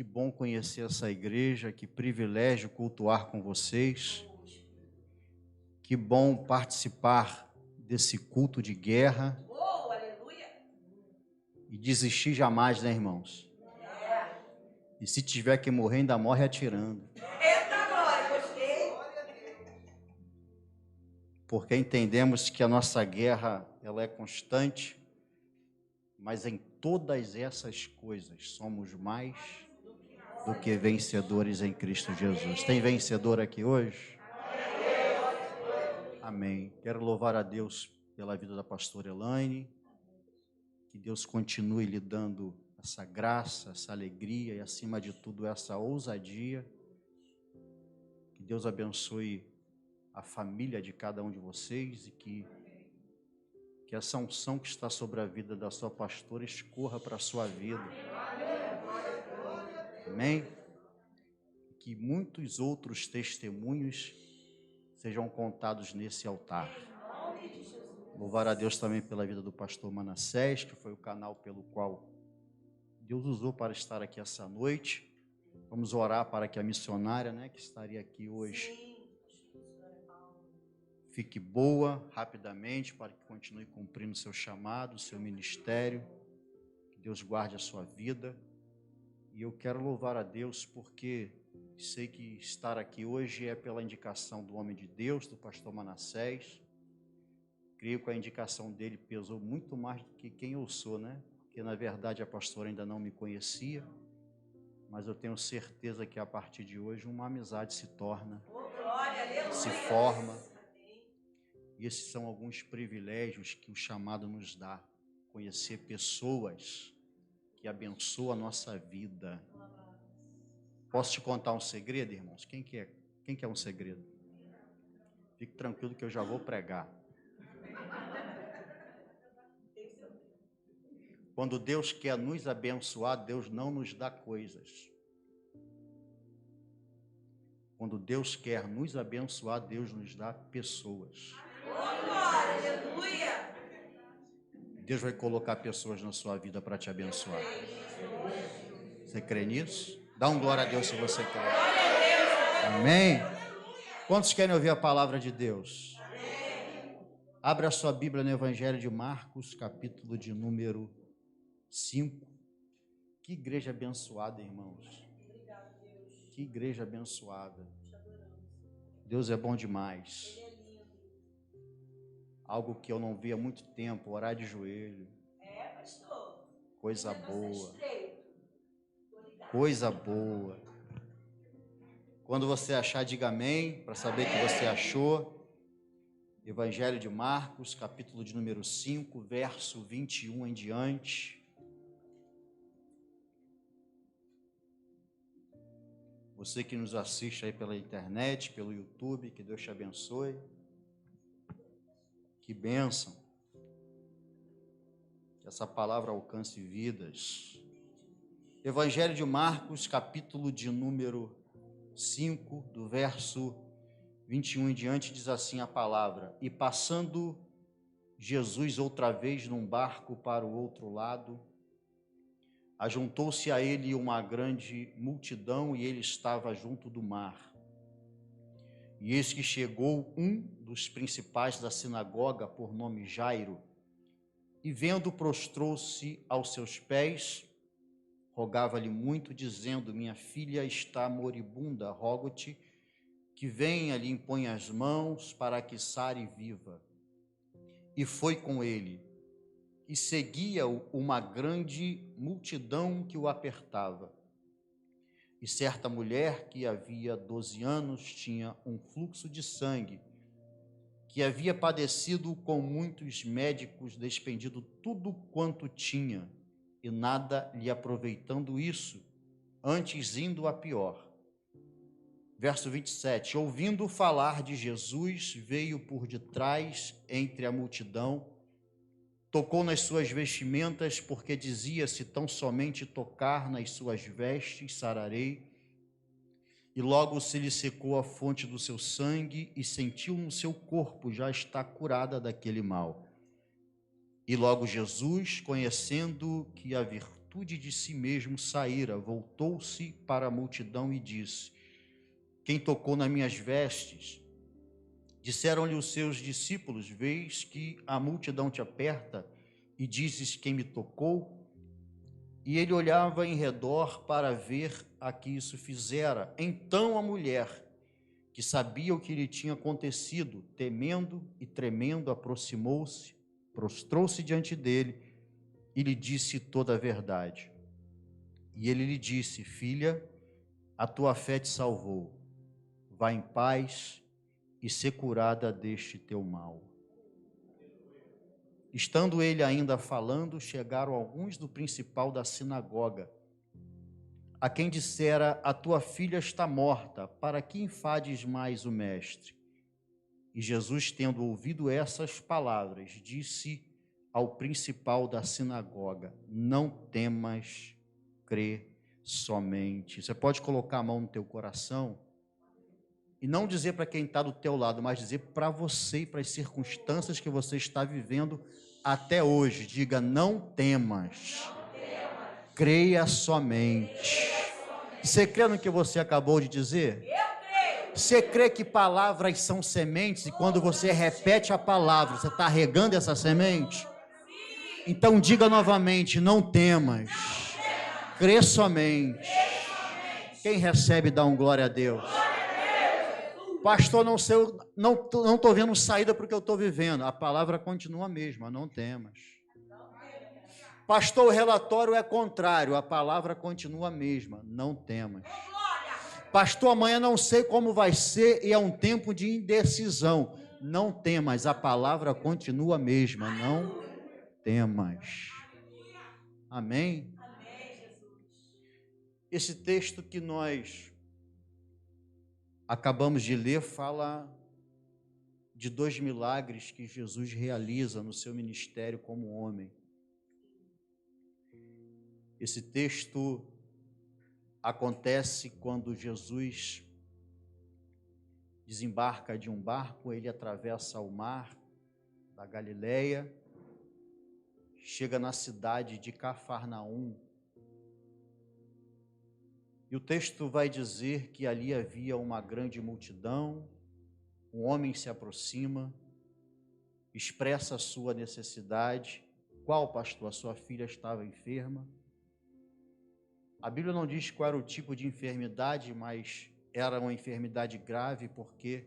Que bom conhecer essa igreja, que privilégio cultuar com vocês. Que bom participar desse culto de guerra. Oh, aleluia! E desistir jamais, né, irmãos? E se tiver que morrer, ainda morre atirando. Eita glória, gostei. Porque entendemos que a nossa guerra, ela é constante, mas em todas essas coisas somos mais do que vencedores em Cristo Jesus. Tem vencedor aqui hoje? Amém. Quero louvar a Deus pela vida da pastora Elaine. Que Deus continue lhe dando essa graça, essa alegria e, acima de tudo, essa ousadia. Que Deus abençoe a família de cada um de vocês e que essa unção que está sobre a vida da sua pastora escorra para a sua vida. Amém? Que muitos outros testemunhos sejam contados nesse altar. Louvar a Deus também pela vida do pastor Manassés, que foi o canal pelo qual Deus usou para estar aqui essa noite. Vamos orar para que a missionária, que estaria aqui hoje, fique boa rapidamente, para que continue cumprindo seu chamado, seu ministério. Que Deus guarde a sua vida. E eu quero louvar a Deus porque sei que estar aqui hoje é pela indicação do homem de Deus, do pastor Manassés. Creio que a indicação dele pesou muito mais do que quem eu sou, Porque, na verdade, a pastora ainda não me conhecia, mas eu tenho certeza que, a partir de hoje, uma amizade se torna, se forma. E esses são alguns privilégios que o chamado nos dá. Conhecer pessoas que abençoam a nossa vida. Posso te contar um segredo, irmãos? Quem que é um segredo? Fique tranquilo que eu já vou pregar. Quando Deus quer nos abençoar, Deus não nos dá coisas. Quando Deus quer nos abençoar, Deus nos dá pessoas. Aleluia! Deus vai colocar pessoas na sua vida para te abençoar. Você crê nisso? Dá um glória a Deus se você crê. Amém? Quantos querem ouvir a palavra de Deus? Abra a sua Bíblia no Evangelho de Marcos, capítulo de número 5. Que igreja abençoada, irmãos. Que igreja abençoada. Deus é bom demais. Algo que eu não vi há muito tempo, orar de joelho. Pastor. Coisa boa. Coisa boa. Quando você achar, diga amém, para saber que você achou. Evangelho de Marcos, capítulo de número 5, verso 21 em diante. Você que nos assiste aí pela internet, pelo YouTube, que Deus te abençoe. Que bênção. Que essa palavra alcance vidas. Evangelho de Marcos, capítulo de número 5, do verso 21 em diante, diz assim a palavra: E passando Jesus outra vez num barco para o outro lado, ajuntou-se a ele uma grande multidão e ele estava junto do mar. E eis que chegou um dos principais da sinagoga, por nome Jairo, e vendo, prostrou-se aos seus pés, rogava-lhe muito, dizendo: Minha filha está moribunda, rogo-te que venha, lhe impõe as mãos para que sare viva. E foi com ele, e seguia-o uma grande multidão que o apertava. E certa mulher que havia 12 anos tinha um fluxo de sangue, que havia padecido com muitos médicos, despendido tudo quanto tinha, e nada lhe aproveitando isso, antes indo a pior. Verso 27, ouvindo falar de Jesus, veio por detrás entre a multidão, tocou nas suas vestimentas, porque dizia: se tão somente tocar nas suas vestes, sararei. E logo se lhe secou a fonte do seu sangue, e sentiu no seu corpo já está curada daquele mal. E logo Jesus, conhecendo que a virtude de si mesmo saíra, voltou-se para a multidão e disse: quem tocou nas minhas vestes? Disseram-lhe os seus discípulos: vês que a multidão te aperta e dizes quem me tocou? E ele olhava em redor para ver a que isso fizera. Então a mulher, que sabia o que lhe tinha acontecido, temendo e tremendo, aproximou-se, prostrou-se diante dele e lhe disse toda a verdade. E ele lhe disse: filha, a tua fé te salvou. Vá em paz e ser curada deste teu mal. Estando ele ainda falando, chegaram alguns do principal da sinagoga, a quem dissera: a tua filha está morta, para que enfades mais o mestre? E Jesus, tendo ouvido essas palavras, disse ao principal da sinagoga: não temas, crê somente. Você pode colocar a mão no teu coração e não dizer para quem está do teu lado, mas dizer para você e para as circunstâncias que você está vivendo até hoje. Diga: não temas, creia somente. Você crê no que você acabou de dizer? Eu creio. Você crê que palavras são sementes e quando você repete a palavra, você está regando essa semente? Então diga novamente: não temas, crê somente. Quem recebe, dá um glória a Deus. Pastor, não sei, não estou vendo saída para o que eu estou vivendo. A palavra continua a mesma: não temas. Pastor, o relatório é contrário. A palavra continua a mesma: não temas. Pastor, amanhã não sei como vai ser e é um tempo de indecisão. Não temas, a palavra continua a mesma: não temas. Amém? Amém, Jesus. Esse texto que nós acabamos de ler fala de 2 milagres que Jesus realiza no seu ministério como homem. Esse texto acontece quando Jesus desembarca de um barco, ele atravessa o mar da Galileia, chega na cidade de Cafarnaum. E o texto vai dizer que ali havia uma grande multidão. Um homem se aproxima, expressa a sua necessidade. Qual, pastor? A sua filha estava enferma. A Bíblia não diz qual era o tipo de enfermidade, mas era uma enfermidade grave, porque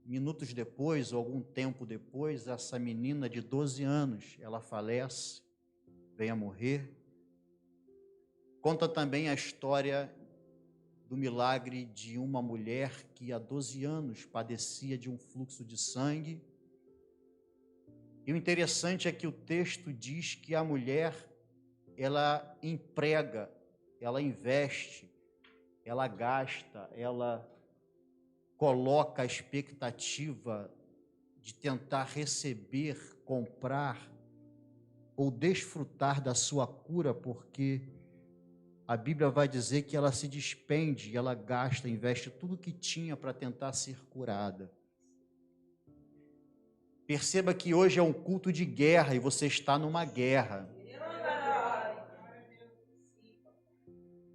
minutos depois, ou algum tempo depois, essa menina de 12 anos, ela falece, vem a morrer. Conta também a história do milagre de uma mulher que há 12 anos padecia de um fluxo de sangue. E o interessante é que o texto diz que a mulher, ela emprega, ela investe, ela gasta, ela coloca a expectativa de tentar receber, comprar ou desfrutar da sua cura, porque a Bíblia vai dizer que ela se despende, ela gasta, investe tudo que tinha para tentar ser curada. Perceba que hoje é um culto de guerra e você está numa guerra.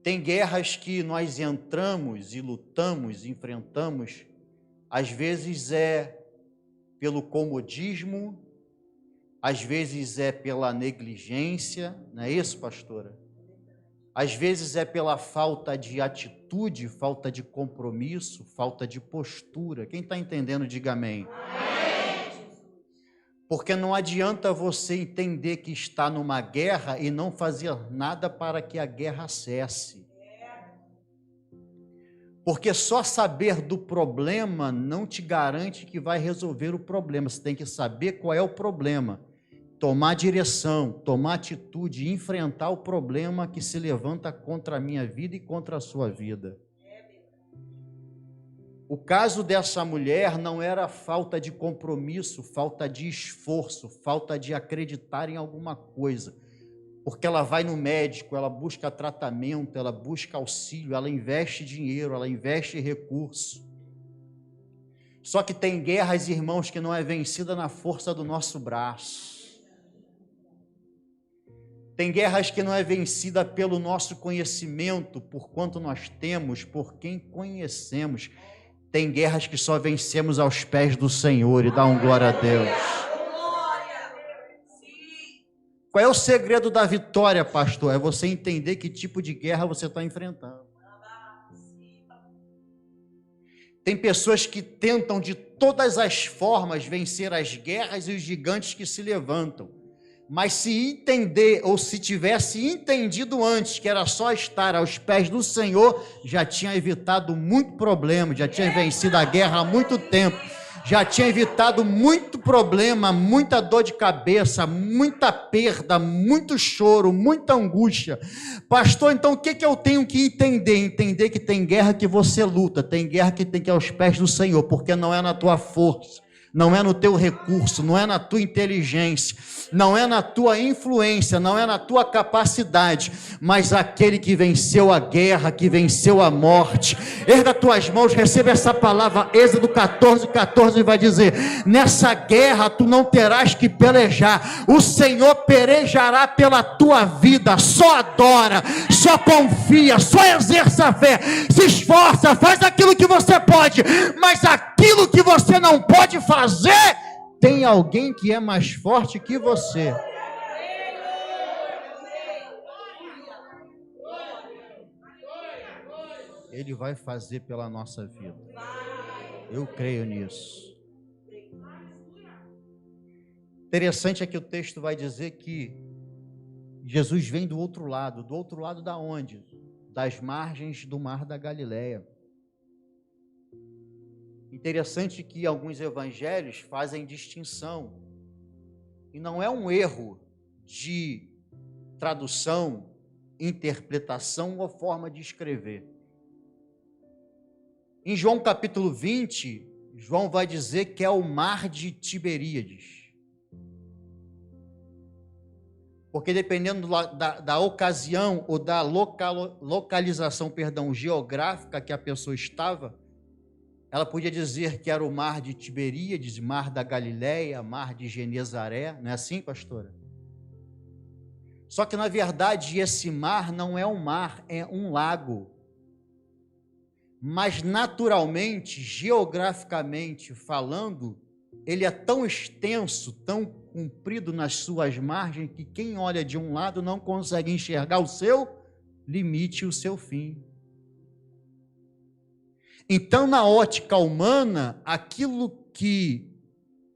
Tem guerras que nós entramos e lutamos, enfrentamos, às vezes é pelo comodismo, às vezes é pela negligência, não é isso, pastora? Às vezes é pela falta de atitude, falta de compromisso, falta de postura. Quem está entendendo, diga amém. Amém. Porque não adianta você entender que está numa guerra e não fazer nada para que a guerra cesse. Porque só saber do problema não te garante que vai resolver o problema. Você tem que saber qual é o problema, tomar direção, tomar atitude, enfrentar o problema que se levanta contra a minha vida e contra a sua vida. O caso dessa mulher não era falta de compromisso, falta de esforço, falta de acreditar em alguma coisa. Porque ela vai no médico, ela busca tratamento, ela busca auxílio, ela investe dinheiro, ela investe recurso. Só que tem guerras, irmãos, que não é vencida na força do nosso braço. Tem guerras que não é vencida pelo nosso conhecimento, por quanto nós temos, por quem conhecemos. Tem guerras que só vencemos aos pés do Senhor, e dá um glória a Deus. Qual é o segredo da vitória, pastor? É você entender que tipo de guerra você está enfrentando. Tem pessoas que tentam de todas as formas vencer as guerras e os gigantes que se levantam. Mas se entender, ou se tivesse entendido antes que era só estar aos pés do Senhor, já tinha evitado muito problema, já tinha vencido a guerra há muito tempo, já tinha evitado muito problema, muita dor de cabeça, muita perda, muito choro, muita angústia. Pastor, então o que eu tenho que entender? Entender que tem guerra que você luta, tem guerra que tem que ir aos pés do Senhor, porque não é na tua força, não é no teu recurso, não é na tua inteligência, não é na tua influência, não é na tua capacidade, mas aquele que venceu a guerra, que venceu a morte. Erga tuas mãos, receba essa palavra. Êxodo 14:14 vai dizer: nessa guerra tu não terás que pelejar, o Senhor pelejará pela tua vida. Só adora, só confia, só exerça a fé, se esforça, faz aquilo que você pode, mas aquilo que você não pode fazer, tem alguém que é mais forte que você. Ele vai fazer pela nossa vida. Eu creio nisso. Interessante é que o texto vai dizer que Jesus vem do outro lado da onde? Das margens do mar da Galileia. Interessante que alguns evangelhos fazem distinção, e não é um erro de tradução, interpretação ou forma de escrever. Em João capítulo 20, João vai dizer que é o mar de Tiberíades. Porque dependendo da ocasião ou da localização, geográfica que a pessoa estava, ela podia dizer que era o mar de Tiberíades, mar da Galileia, mar de Genezaré, não é assim, pastora? Só que, na verdade, esse mar não é um mar, é um lago. Mas, naturalmente, geograficamente falando, ele é tão extenso, tão comprido nas suas margens, que quem olha de um lado não consegue enxergar o seu limite e o seu fim. Então, na ótica humana, aquilo que,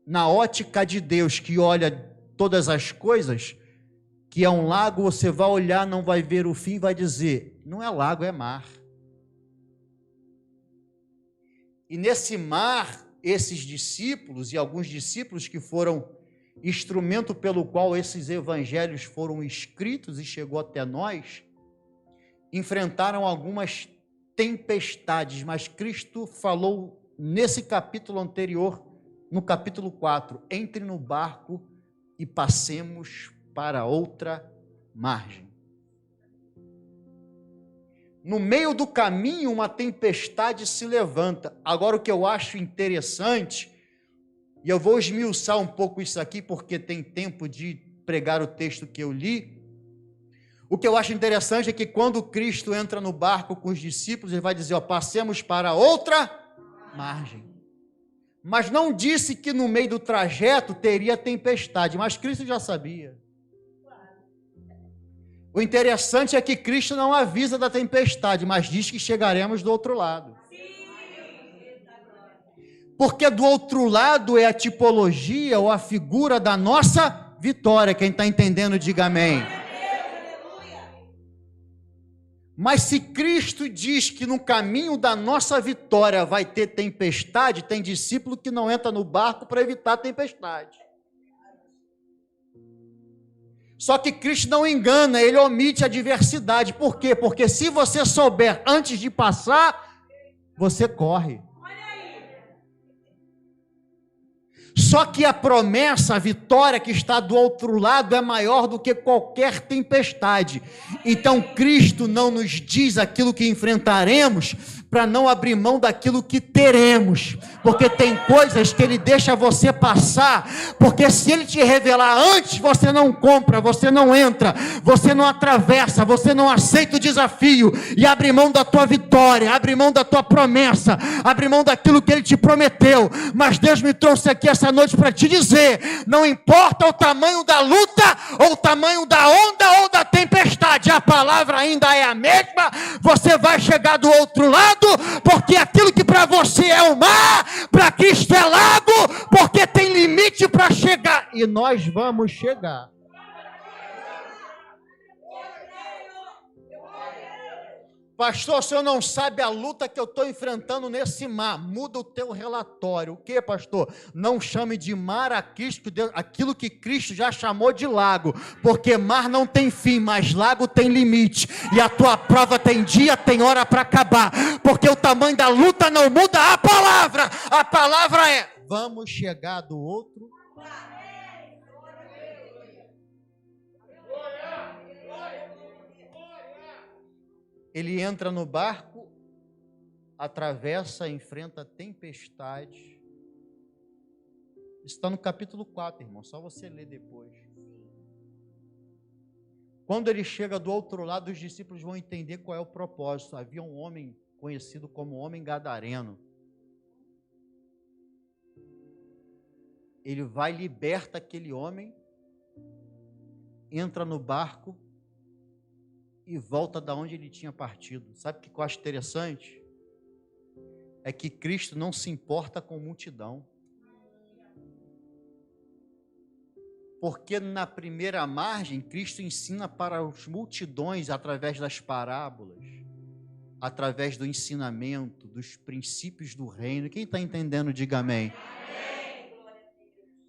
na ótica de Deus, que olha todas as coisas, que é um lago, você vai olhar, não vai ver o fim, vai dizer, não é lago, é mar. E nesse mar, esses discípulos, e alguns discípulos que foram instrumento pelo qual esses evangelhos foram escritos e chegou até nós, enfrentaram algumas tempestades, mas Cristo falou nesse capítulo anterior, no capítulo 4, entre no barco e passemos para outra margem. No meio do caminho, uma tempestade se levanta. Agora, o que eu acho interessante, e eu vou esmiuçar um pouco isso aqui, porque tem tempo de pregar o texto que eu li. O que eu acho interessante é que quando Cristo entra no barco com os discípulos, ele vai dizer, passemos para outra margem. Mas não disse que no meio do trajeto teria tempestade, mas Cristo já sabia. O interessante é que Cristo não avisa da tempestade, mas diz que chegaremos do outro lado. Porque do outro lado é a tipologia ou a figura da nossa vitória. Quem está entendendo, diga amém. Mas se Cristo diz que no caminho da nossa vitória vai ter tempestade, tem discípulo que não entra no barco para evitar a tempestade. Só que Cristo não engana, ele omite a adversidade. Por quê? Porque se você souber antes de passar, você corre. Só que a promessa, a vitória que está do outro lado é maior do que qualquer tempestade. Então Cristo não nos diz aquilo que enfrentaremos para não abrir mão daquilo que teremos, porque tem coisas que Ele deixa você passar, porque se Ele te revelar antes, você não compra, você não entra, você não atravessa, você não aceita o desafio e abre mão da tua vitória, abre mão da tua promessa, abre mão daquilo que Ele te prometeu. Mas Deus me trouxe aqui essa noite para te dizer: não importa o tamanho da luta, ou o tamanho da onda, ou da tempestade, a palavra ainda é a mesma. Você vai chegar do outro lado, porque aquilo que para você é o mar, para Cristo é lago, porque tem limite para chegar, e nós vamos chegar. Pastor, o senhor não sabe a luta que eu estou enfrentando nesse mar. Muda o teu relatório. O que, pastor? Não chame de mar aquilo que Cristo já chamou de lago, porque mar não tem fim, mas lago tem limite, e a tua prova tem dia, tem hora para acabar, porque o tamanho da luta não muda a palavra é: vamos chegar do outro. Ele entra no barco, atravessa, enfrenta a tempestade. Está no capítulo 4, irmão, só você ler depois. Quando ele chega do outro lado, os discípulos vão entender qual é o propósito. Havia um homem conhecido como homem gadareno. Ele vai, liberta aquele homem, entra no barco e volta da onde ele tinha partido. Sabe o que eu acho interessante? É que Cristo não se importa com multidão. Porque na primeira margem, Cristo ensina para as multidões através das parábolas, através do ensinamento, dos princípios do reino. Quem está entendendo, diga amém.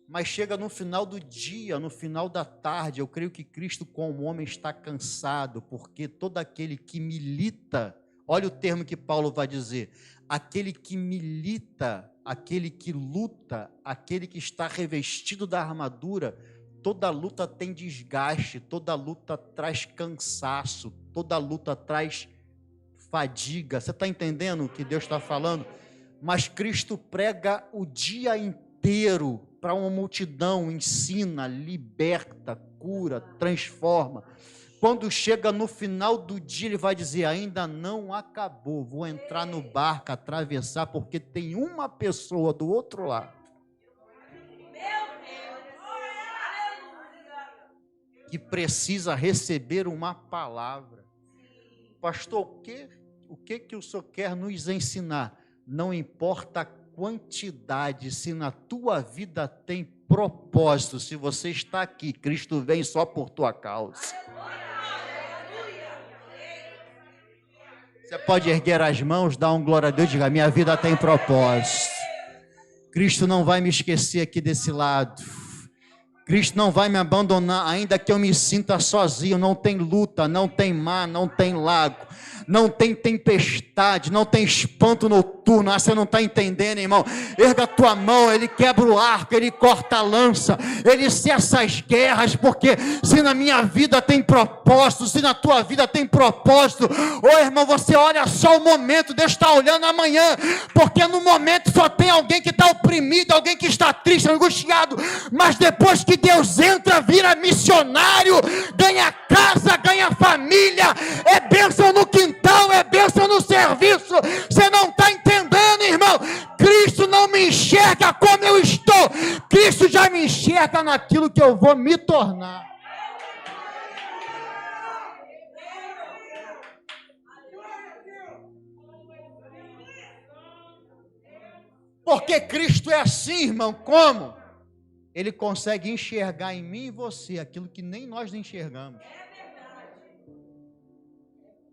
Mas chega no final do dia, no final da tarde, eu creio que Cristo como homem está cansado, porque todo aquele que milita, olha o termo que Paulo vai dizer, aquele que milita, aquele que luta, aquele que está revestido da armadura, toda luta tem desgaste, toda luta traz cansaço, toda luta traz fadiga. Você está entendendo o que Deus está falando? Mas Cristo prega o dia inteiro para uma multidão, ensina, liberta, cura, transforma. Quando chega no final do dia, ele vai dizer: ainda não acabou, vou entrar no barco, atravessar, porque tem uma pessoa do outro lado que precisa receber uma palavra. Pastor, o que o senhor quer nos ensinar? Não importa a quantidade, se na tua vida tem propósito, se você está aqui, Cristo vem só por tua causa. Você pode erguer as mãos, dar um glória a Deus e dizer: minha vida tem propósito. Cristo não vai me esquecer aqui desse lado. Cristo não vai me abandonar, ainda que eu me sinta sozinho. Não tem luta, não tem mar, não tem lago, não tem tempestade, não tem espanto noturno. Você não está entendendo, irmão? Erga a tua mão, Ele quebra o arco, Ele corta a lança, Ele cessa as guerras, porque se na minha vida tem propósito, se na tua vida tem propósito, irmão, você olha só o momento, Deus está olhando amanhã, porque no momento só tem alguém que está oprimido, alguém que está triste, angustiado, mas depois que Deus entra, vira missionário, ganha casa, ganha família, é bênção no quintal, é bênção no serviço. Você não está entendendo, irmão? Cristo não me enxerga como eu estou, Cristo já me enxerga naquilo que eu vou me tornar. Porque Cristo é assim, irmão, como? Ele consegue enxergar em mim e você aquilo que nem nós enxergamos.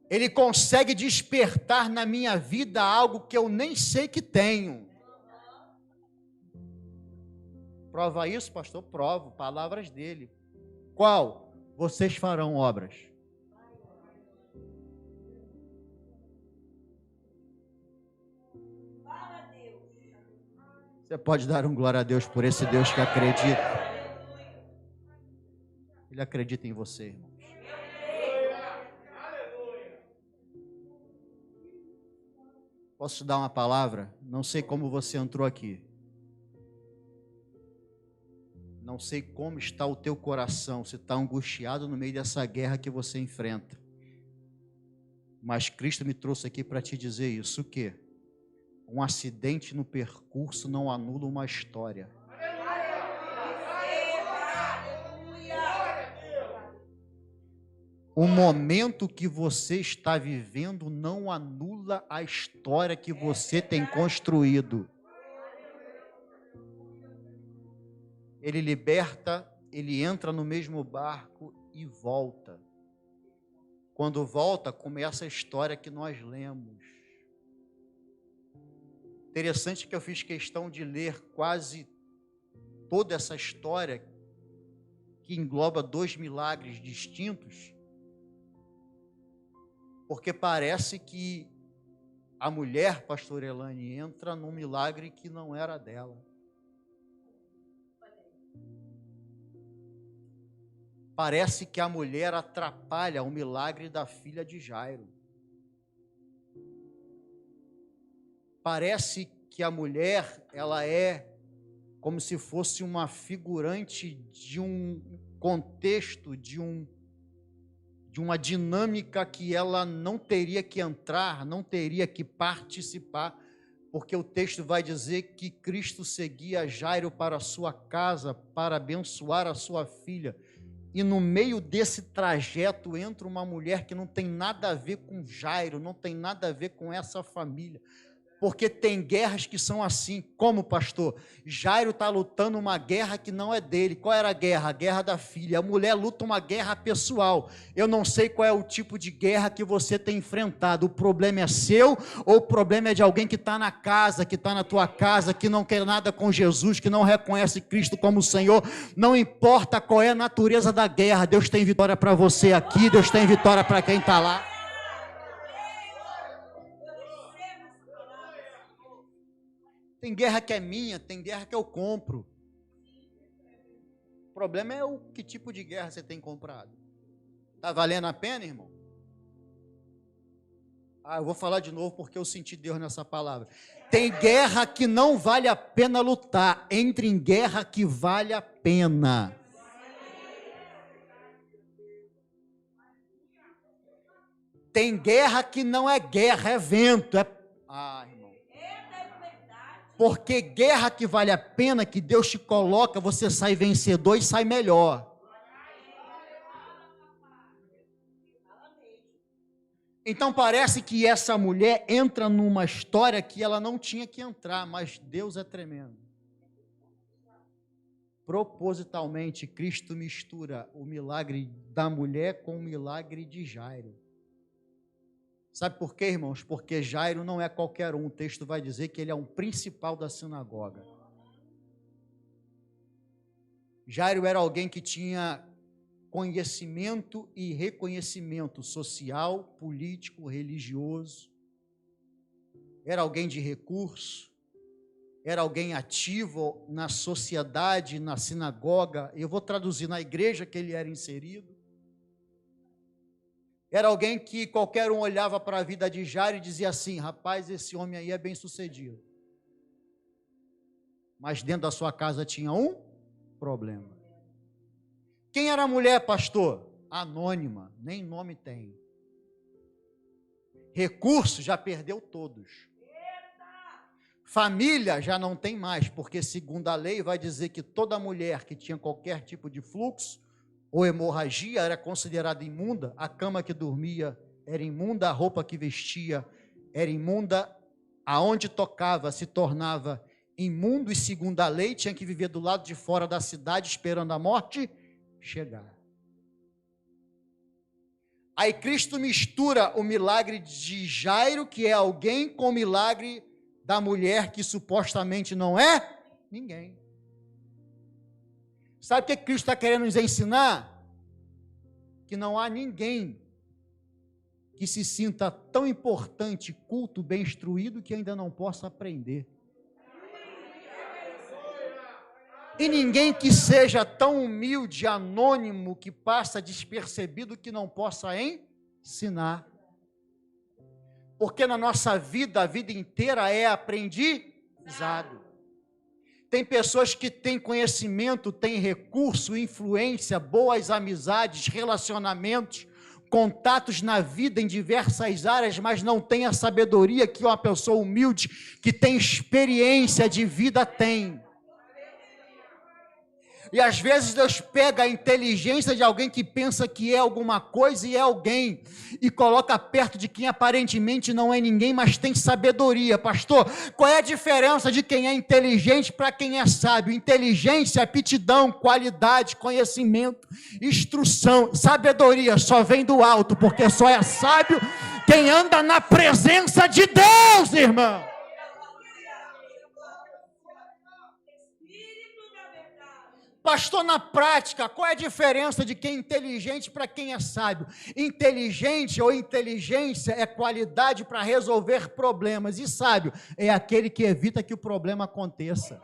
Ele consegue despertar na minha vida algo que eu nem sei que tenho. Prova isso, pastor? Provo, palavras dele. Qual? Vocês farão obras. Você pode dar um glória a Deus por esse Deus que acredita. Ele acredita em você, irmãos. Posso te dar uma palavra? Não sei como você entrou aqui. Não sei como está o teu coração, se está angustiado no meio dessa guerra que você enfrenta. Mas Cristo me trouxe aqui para te dizer isso, o quê? Um acidente no percurso não anula uma história. O momento que você está vivendo não anula a história que você tem construído. Ele liberta, ele entra no mesmo barco e volta. Quando volta, começa a história que nós lemos. Interessante que eu fiz questão de ler quase toda essa história, que engloba 2 milagres distintos, porque parece que a mulher, pastor Elane, entra num milagre que não era dela. Parece que a mulher atrapalha o milagre da filha de Jairo. Parece que a mulher, ela é como se fosse uma figurante de um contexto, de uma dinâmica que ela não teria que entrar, não teria que participar, porque o texto vai dizer que Cristo seguia Jairo para a sua casa para abençoar a sua filha. E no meio desse trajeto entra uma mulher que não tem nada a ver com Jairo, não tem nada a ver com essa família. Porque tem guerras que são assim, como pastor, Jairo está lutando uma guerra que não é dele. Qual era a guerra? A guerra da filha. A mulher luta uma guerra pessoal. Eu não sei qual é o tipo de guerra que você tem enfrentado. O problema é seu ou o problema é de alguém que está na casa, que está na tua casa, que não quer nada com Jesus, que não reconhece Cristo como Senhor. Não importa qual é a natureza da guerra, Deus tem vitória para você aqui, Deus tem vitória para quem está lá. Tem guerra que é minha, tem guerra que eu compro. O problema é o que tipo de guerra você tem comprado. Está valendo a pena, irmão? Eu vou falar de novo porque eu senti Deus nessa palavra. Tem guerra que não vale a pena lutar. Entre em guerra que vale a pena. Tem guerra que não é guerra, é vento. Irmão. Porque guerra que vale a pena, que Deus te coloca, você sai vencedor e sai melhor. Então parece que essa mulher entra numa história que ela não tinha que entrar, mas Deus é tremendo. Propositalmente, Cristo mistura o milagre da mulher com o milagre de Jairo. Sabe por quê, irmãos? Porque Jairo não é qualquer um. O texto vai dizer que ele é um principal da sinagoga. Jairo era alguém que tinha conhecimento e reconhecimento social, político, religioso. Era alguém de recurso. Era alguém ativo na sociedade, na sinagoga. Eu vou traduzir, na igreja que ele era inserido. Era alguém que qualquer um olhava para a vida de Jairo e dizia assim: rapaz, esse homem aí é bem sucedido. Mas dentro da sua casa tinha um problema. Quem era a mulher, pastor? Anônima, nem nome tem. Recursos já perdeu todos. Família já não tem mais, porque segundo a lei vai dizer que toda mulher que tinha qualquer tipo de fluxo ou hemorragia era considerada imunda, a cama que dormia era imunda, a roupa que vestia era imunda, aonde tocava se tornava imundo, e segundo a lei tinha que viver do lado de fora da cidade esperando a morte chegar. Aí Cristo mistura o milagre de Jairo, que é alguém, com o milagre da mulher, que supostamente não é ninguém. Sabe o que Cristo está querendo nos ensinar? Que não há ninguém que se sinta tão importante, culto, bem instruído, que ainda não possa aprender. E ninguém que seja tão humilde, anônimo, que passa despercebido, que não possa ensinar. Porque na nossa vida, a vida inteira é aprendizado. Tem pessoas que têm conhecimento, têm recurso, influência, boas amizades, relacionamentos, contatos na vida em diversas áreas, mas não tem a sabedoria que uma pessoa humilde, que tem experiência de vida, tem. E às vezes Deus pega a inteligência de alguém que pensa que é alguma coisa e é alguém, e coloca perto de quem aparentemente não é ninguém, mas tem sabedoria. Pastor, qual é a diferença de quem é inteligente para quem é sábio? Inteligência, aptidão, qualidade, conhecimento, instrução. Sabedoria só vem do alto, porque só é sábio quem anda na presença de Deus, irmão. Pastor, na prática, qual é a diferença de quem é inteligente para quem é sábio? Inteligente ou inteligência é qualidade para resolver problemas, e sábio é aquele que evita que o problema aconteça.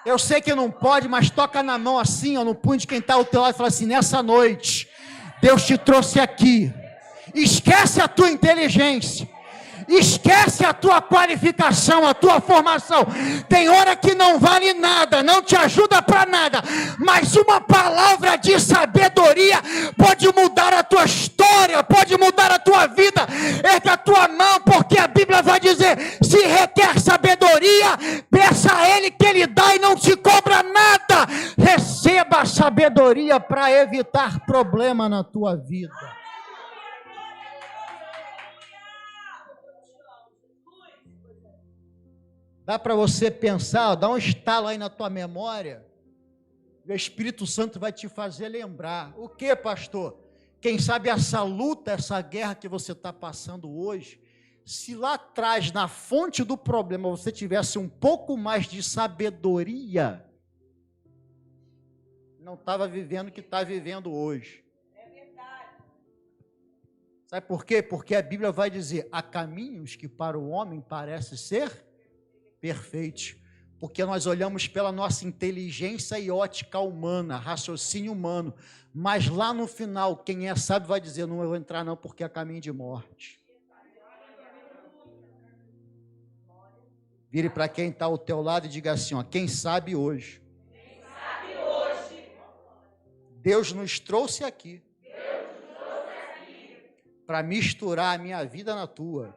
Eu sei que não pode, mas toca na mão assim, ó, no punho de quem está ao teu lado e fala assim: nessa noite, Deus te trouxe aqui, esquece a tua inteligência, esquece a tua qualificação, a tua formação. Tem hora que não vale nada, não te ajuda para nada, mas uma palavra de sabedoria pode mudar a tua história, pode mudar a tua vida. Ergue a tua mão, porque a Bíblia vai dizer: se requer sabedoria, peça a Ele que Ele dá e não te cobra nada. Receba a sabedoria para evitar problema na tua vida. Dá para você pensar, dá um estalo aí na tua memória, o Espírito Santo vai te fazer lembrar. O que, pastor? Quem sabe essa luta, essa guerra que você está passando hoje, se lá atrás, na fonte do problema, você tivesse um pouco mais de sabedoria, não estava vivendo o que está vivendo hoje. É verdade. Sabe por quê? Porque a Bíblia vai dizer: há caminhos que para o homem parecem ser perfeitos, porque nós olhamos pela nossa inteligência e ótica humana, raciocínio humano, mas lá no final, quem é sábio vai dizer: não vou entrar não, porque é caminho de morte. Vire para quem está ao teu lado e diga assim, ó: quem sabe hoje, Deus nos trouxe aqui para misturar a minha vida na tua,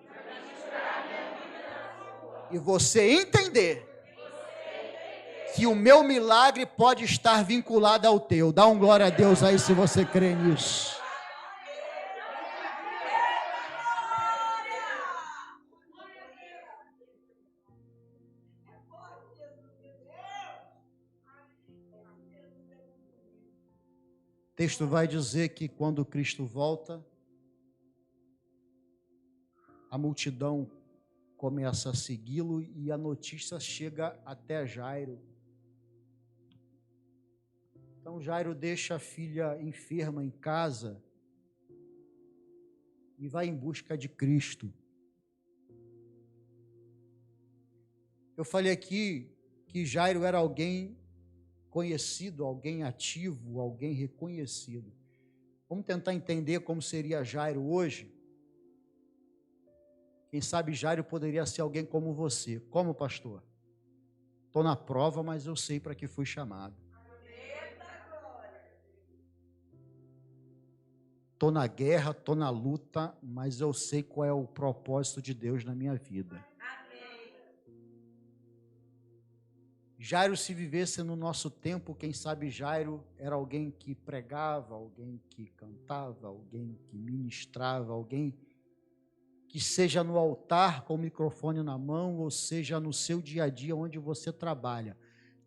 e você entender que o meu milagre pode estar vinculado ao teu. Dá um glória a Deus aí se você crê nisso. O texto vai dizer que quando Cristo volta, a multidão começa a segui-lo e a notícia chega até Jairo. Então Jairo deixa a filha enferma em casa e vai em busca de Cristo. Eu falei aqui que Jairo era alguém conhecido, alguém ativo, alguém reconhecido. Vamos tentar entender como seria Jairo hoje? Quem sabe Jairo poderia ser alguém como você. Como, pastor? Estou na prova, mas eu sei para que fui chamado. Estou na guerra, estou na luta, mas eu sei qual é o propósito de Deus na minha vida. Jairo, se vivesse no nosso tempo, quem sabe Jairo era alguém que pregava, alguém que cantava, alguém que ministrava, alguém que seja no altar com o microfone na mão, ou seja no seu dia a dia onde você trabalha,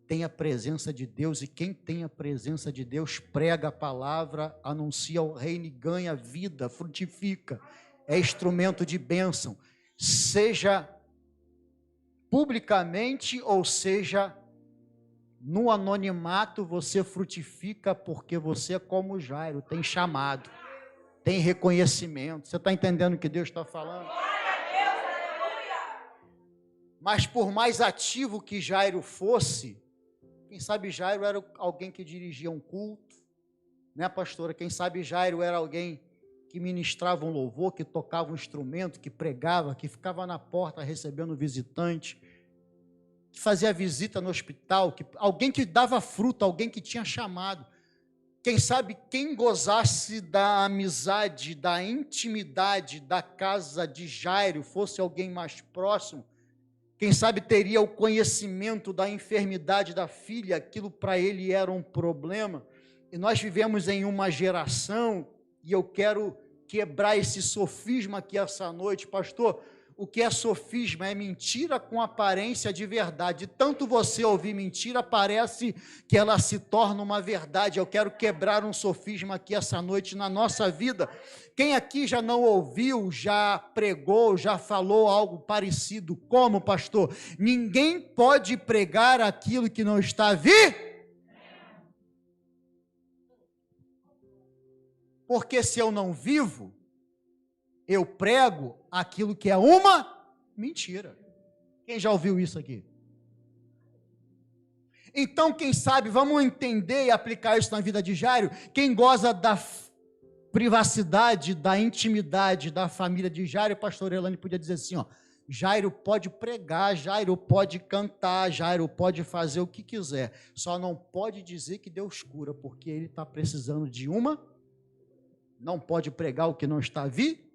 tem a presença de Deus, e quem tem a presença de Deus prega a palavra, anuncia o reino e ganha vida, frutifica, é instrumento de bênção, seja publicamente ou seja no anonimato, você frutifica porque você é como Jairo, tem chamado, tem reconhecimento. Você está entendendo o que Deus está falando? Mas por mais ativo que Jairo fosse, Quem sabe Jairo era alguém que dirigia um culto, né, pastora? Quem sabe Jairo era alguém que ministrava um louvor, que tocava um instrumento, que pregava, que ficava na porta recebendo visitante, que fazia visita no hospital, alguém que dava fruto, alguém que tinha chamado. Quem sabe quem gozasse da amizade, da intimidade da casa de Jairo, fosse alguém mais próximo, quem sabe teria o conhecimento da enfermidade da filha, aquilo para ele era um problema. E nós vivemos em uma geração, e eu quero quebrar esse sofisma aqui essa noite, pastor. O que é sofisma? É mentira com aparência de verdade. Tanto você ouvir mentira, parece que ela se torna uma verdade. Eu quero quebrar um sofisma aqui essa noite na nossa vida. Quem aqui já não ouviu, já pregou, já falou algo parecido? Como, pastor? Ninguém pode pregar aquilo que não está vivo. Porque se eu não vivo, eu prego aquilo que é uma mentira. Quem já ouviu isso aqui? Então, quem sabe, vamos entender e aplicar isso na vida de Jairo. Quem goza da privacidade, da intimidade da família de Jairo, o pastor Elane podia dizer assim, ó, Jairo pode pregar, Jairo pode cantar, Jairo pode fazer o que quiser, só não pode dizer que Deus cura, porque ele está precisando de não pode pregar o que não está vivo.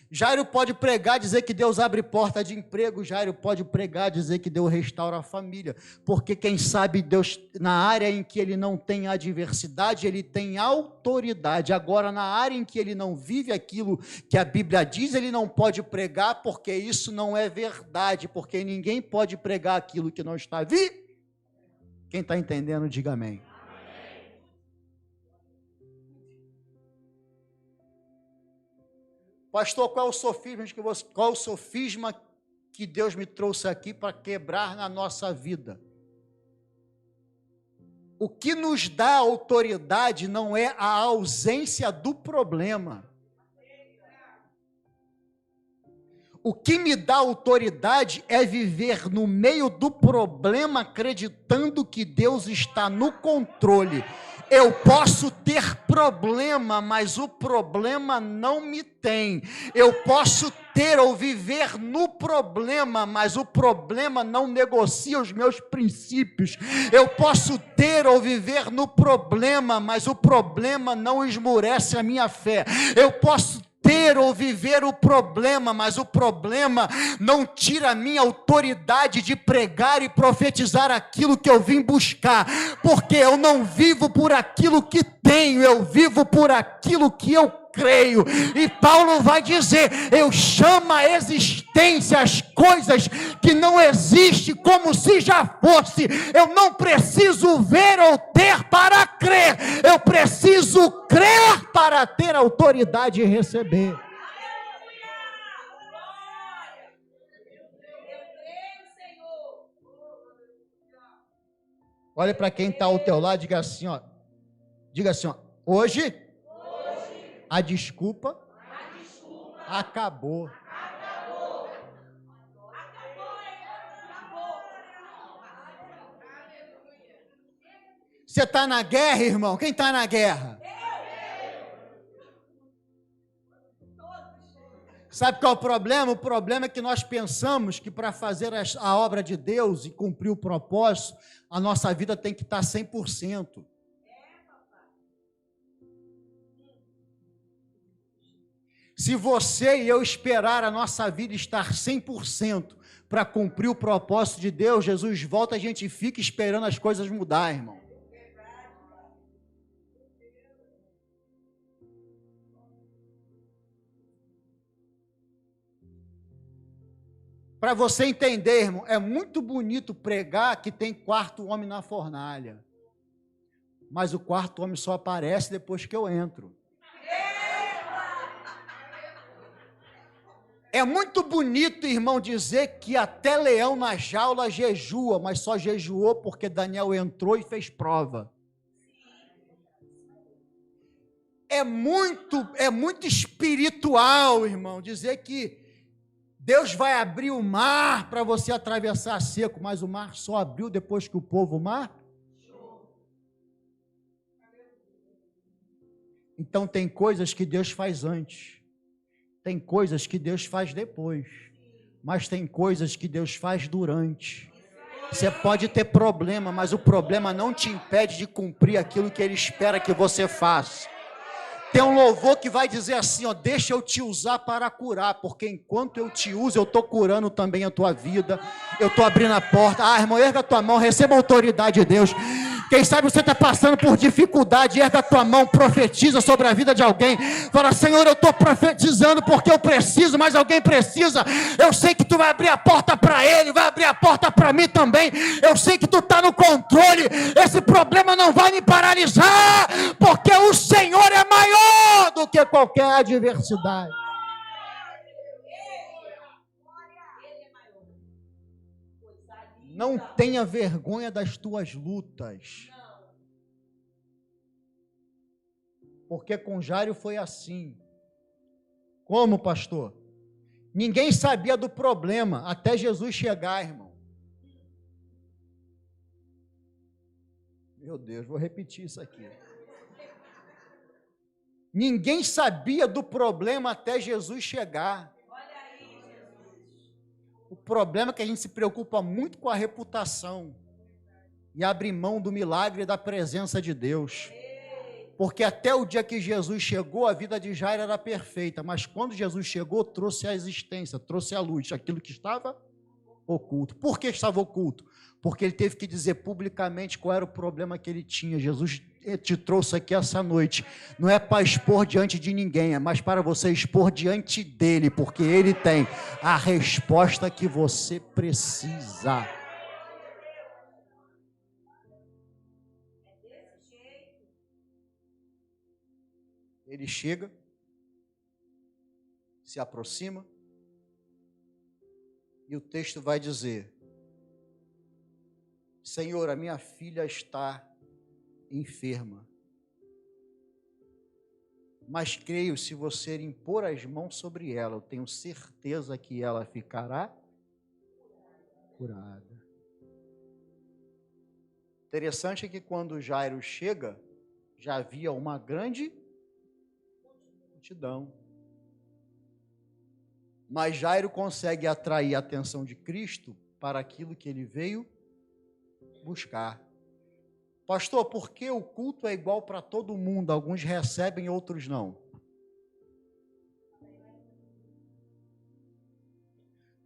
Jairo pode pregar, dizer que Deus abre porta de emprego. Jairo pode pregar, dizer que Deus restaura a família, porque quem sabe Deus, na área em que ele não tem adversidade, ele tem autoridade. Agora, na área em que ele não vive aquilo que a Bíblia diz, ele não pode pregar, porque isso não é verdade, porque ninguém pode pregar aquilo que não está vivo. Quem está entendendo, diga amém. Pastor, qual o sofisma que Deus me trouxe aqui para quebrar na nossa vida? O que nos dá autoridade não é a ausência do problema. O que me dá autoridade é viver no meio do problema, acreditando que Deus está no controle. Eu posso ter problema, mas o problema não me tem. Eu posso ter ou viver no problema, mas o problema não negocia os meus princípios. Eu posso ter ou viver no problema, mas o problema não esmurece a minha fé. Eu posso ter ou viver o problema, mas o problema não tira a minha autoridade de pregar e profetizar aquilo que eu vim buscar, porque eu não vivo por aquilo que tenho, eu vivo por aquilo que eu creio. E Paulo vai dizer, eu chamo a existência as coisas que não existem como se já fosse. Eu não preciso ver ou ter para crer, eu preciso crer para ter autoridade e receber. Olha para quem está ao teu lado, diga assim, ó, hoje a desculpa acabou. Você está na guerra, irmão? Quem está na guerra? Sabe qual é o problema? O problema é que nós pensamos que para fazer a obra de Deus e cumprir o propósito, a nossa vida tem que estar 100%. Se você e eu esperar a nossa vida estar 100% para cumprir o propósito de Deus, Jesus volta, a gente fica esperando as coisas mudar, irmão. Para você entender, irmão, é muito bonito pregar que tem quarto homem na fornalha, mas o quarto homem só aparece depois que eu entro. É muito bonito, irmão, dizer que até leão na jaula jejua, mas só jejuou porque Daniel entrou e fez prova. É muito espiritual, irmão, dizer que Deus vai abrir o mar para você atravessar seco, mas o mar só abriu depois que o povo mar. Então tem coisas que Deus faz antes, tem coisas que Deus faz depois, mas tem coisas que Deus faz durante. Você pode ter problema, mas o problema não te impede de cumprir aquilo que Ele espera que você faça. Tem um louvor que vai dizer assim, ó, deixa eu te usar para curar, porque enquanto eu te uso, eu estou curando também a tua vida, eu estou abrindo a porta. Irmão, erga a tua mão, receba a autoridade de Deus. Quem sabe você está passando por dificuldade, erga a tua mão, profetiza sobre a vida de alguém, fala, Senhor, eu estou profetizando porque eu preciso, mas alguém precisa, eu sei que tu vai abrir a porta para ele, vai abrir a porta para mim também, eu sei que tu está no controle, esse problema não vai me paralisar, porque o Senhor é maior do que qualquer adversidade. Não tenha vergonha das tuas lutas. Porque com Jairo foi assim. Como, pastor? Ninguém sabia do problema até Jesus chegar, irmão. Meu Deus, vou repetir isso aqui. Ninguém sabia do problema até Jesus chegar. O problema é que a gente se preocupa muito com a reputação e abre mão do milagre e da presença de Deus. Porque até o dia que Jesus chegou, a vida de Jairo era perfeita, mas quando Jesus chegou, trouxe a existência, trouxe a luz, aquilo que estava oculto. Por que estava oculto? Porque ele teve que dizer publicamente qual era o problema que ele tinha. Jesus te trouxe aqui essa noite, não é para expor diante de ninguém, é mais para você expor diante dele, porque ele tem a resposta que você precisa. Ele chega, se aproxima, e o texto vai dizer, Senhor, a minha filha está enferma, mas creio, se você impor as mãos sobre ela, eu tenho certeza que ela ficará curada. Interessante é que quando Jairo chega, já havia uma grande multidão. Mas Jairo consegue atrair a atenção de Cristo para aquilo que ele veio buscar. Pastor, por que o culto é igual para todo mundo? Alguns recebem, outros não.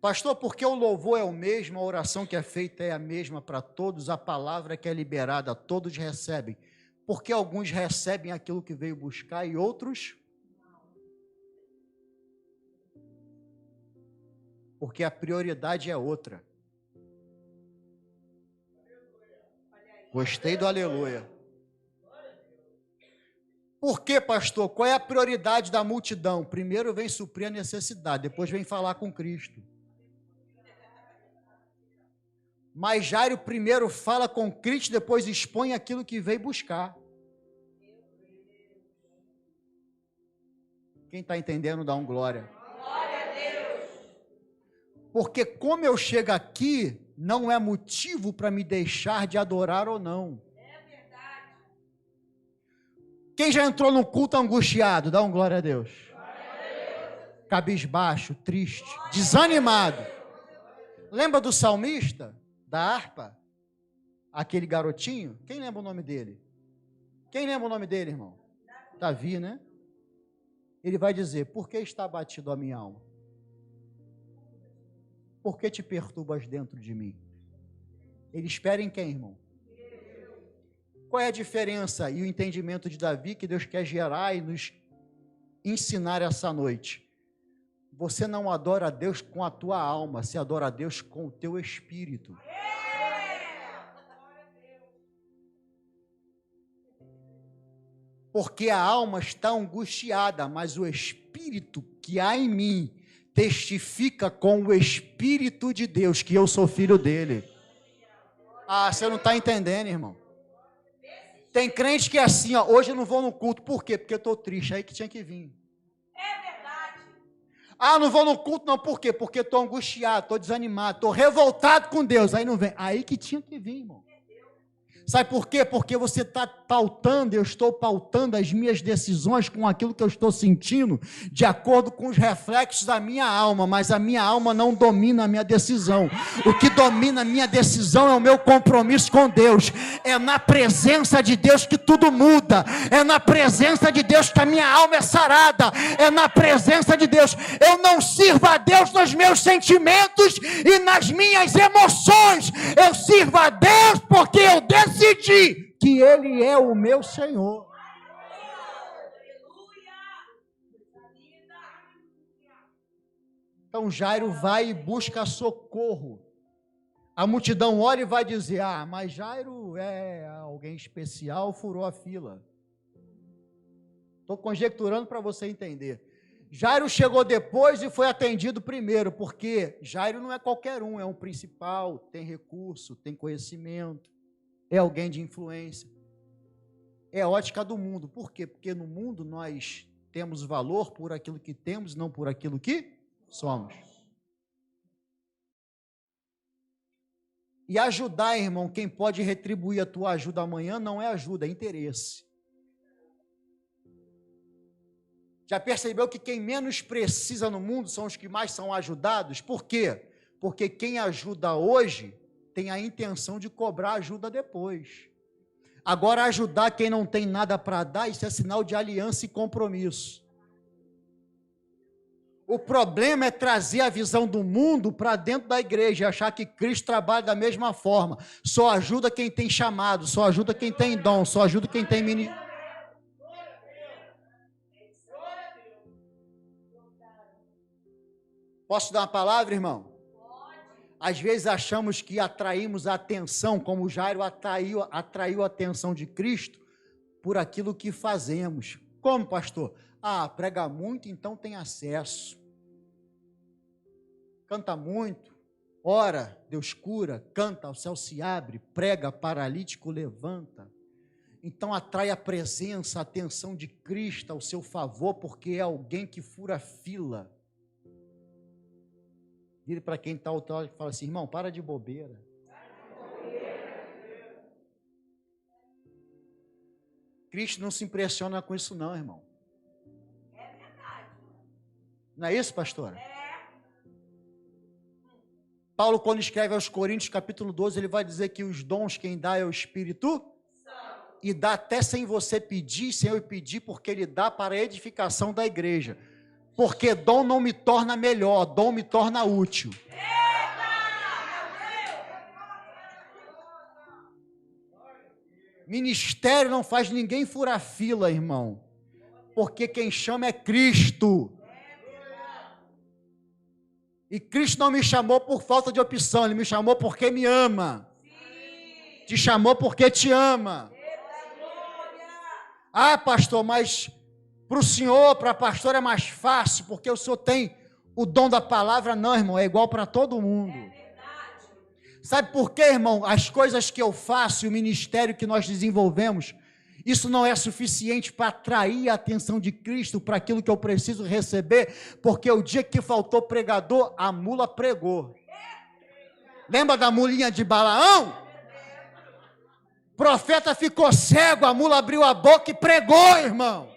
Pastor, por que o louvor é o mesmo, a oração que é feita é a mesma para todos, a palavra que é liberada, todos recebem? Por que alguns recebem aquilo que veio buscar e outros porque a prioridade é outra. Gostei do aleluia. Por que, pastor? Qual é a prioridade da multidão? Primeiro vem suprir a necessidade, depois vem falar com Cristo. Mas Jairo primeiro fala com Cristo, depois expõe aquilo que veio buscar. Quem está entendendo, dá um glória. Porque como eu chego aqui, não é motivo para me deixar de adorar ou não. É verdade. Quem já entrou no culto angustiado, dá um glória a Deus. Cabisbaixo, triste, desanimado. Lembra do salmista, da harpa? Aquele garotinho? Quem lembra o nome dele? Quem lembra o nome dele, irmão? Davi, né? Ele vai dizer, por que está abatido a minha alma? Por que te perturbas dentro de mim? Ele espera em quem, irmão? Qual é a diferença e o entendimento de Davi que Deus quer gerar e nos ensinar essa noite? Você não adora a Deus com a tua alma, você adora a Deus com o teu espírito. Porque a alma está angustiada, mas o espírito que há em mim testifica com o Espírito de Deus que eu sou filho dele. Ah, você não está entendendo, irmão. Tem crente que é assim, ó, hoje eu não vou no culto. Por quê? Porque eu estou triste, aí que tinha que vir. É verdade. Ah, não vou no culto não, por quê? Porque estou angustiado, estou desanimado, estou revoltado com Deus. Aí não vem, aí que tinha que vir, irmão. Sabe por quê? Porque você está pautando, eu estou pautando as minhas decisões com aquilo que eu estou sentindo, de acordo com os reflexos da minha alma, mas a minha alma não domina a minha decisão. O que domina a minha decisão é o meu compromisso com Deus. É na presença de Deus que tudo muda. É na presença de Deus que a minha alma é sarada. É na presença de Deus. Eu não sirvo a Deus nos meus sentimentos e nas minhas emoções. Eu sirvo a Deus porque eu decidi que Ele é o meu Senhor. Então Jairo vai e busca socorro. A multidão olha e vai dizer, mas Jairo é alguém especial, furou a fila. Estou conjecturando para você entender. Jairo chegou depois e foi atendido primeiro, porque Jairo não é qualquer um, é um principal, tem recurso, tem conhecimento. É alguém de influência. É a ótica do mundo. Por quê? Porque no mundo nós temos valor por aquilo que temos, não por aquilo que somos. E ajudar, irmão, quem pode retribuir a tua ajuda amanhã não é ajuda, é interesse. Já percebeu que quem menos precisa no mundo são os que mais são ajudados? Por quê? Porque quem ajuda hoje tem a intenção de cobrar ajuda depois. Agora, ajudar quem não tem nada para dar, isso é sinal de aliança e compromisso. O problema é trazer a visão do mundo para dentro da igreja e achar que Cristo trabalha da mesma forma. Só ajuda quem tem chamado, só ajuda quem tem dom, só ajuda quem tem ministério. Posso dar uma palavra, irmão? Às vezes achamos que atraímos a atenção, como Jairo atraiu a atenção de Cristo, por aquilo que fazemos. Como, pastor? Prega muito, então tem acesso. Canta muito, ora, Deus cura, canta, o céu se abre, prega, paralítico levanta. Então atrai a presença, a atenção de Cristo ao seu favor, porque é alguém que fura fila. Vire para quem está ao outro lado e fala assim, irmão, para de bobeira. Cristo não se impressiona com isso não, irmão. É verdade. Não é isso, pastora? Paulo, quando escreve aos Coríntios, capítulo 12, ele vai dizer que os dons quem dá é o Espírito Santo. E dá até sem você pedir, sem eu pedir, porque ele dá para a edificação da igreja. Porque dom não me torna melhor, dom me torna útil. Ministério não faz ninguém furar fila, irmão. Porque quem chama é Cristo. E Cristo não me chamou por falta de opção, Ele me chamou porque me ama. Te chamou porque te ama. Pastor, mas para o senhor, para a pastora é mais fácil, porque o senhor tem o dom da palavra. Não, irmão, é igual para todo mundo. Sabe por quê, irmão? As coisas que eu faço e o ministério que nós desenvolvemos, isso não é suficiente para atrair a atenção de Cristo para aquilo que eu preciso receber, porque o dia que faltou pregador, a mula pregou. Lembra da mulinha de Balaão? O profeta ficou cego, a mula abriu a boca e pregou, irmão.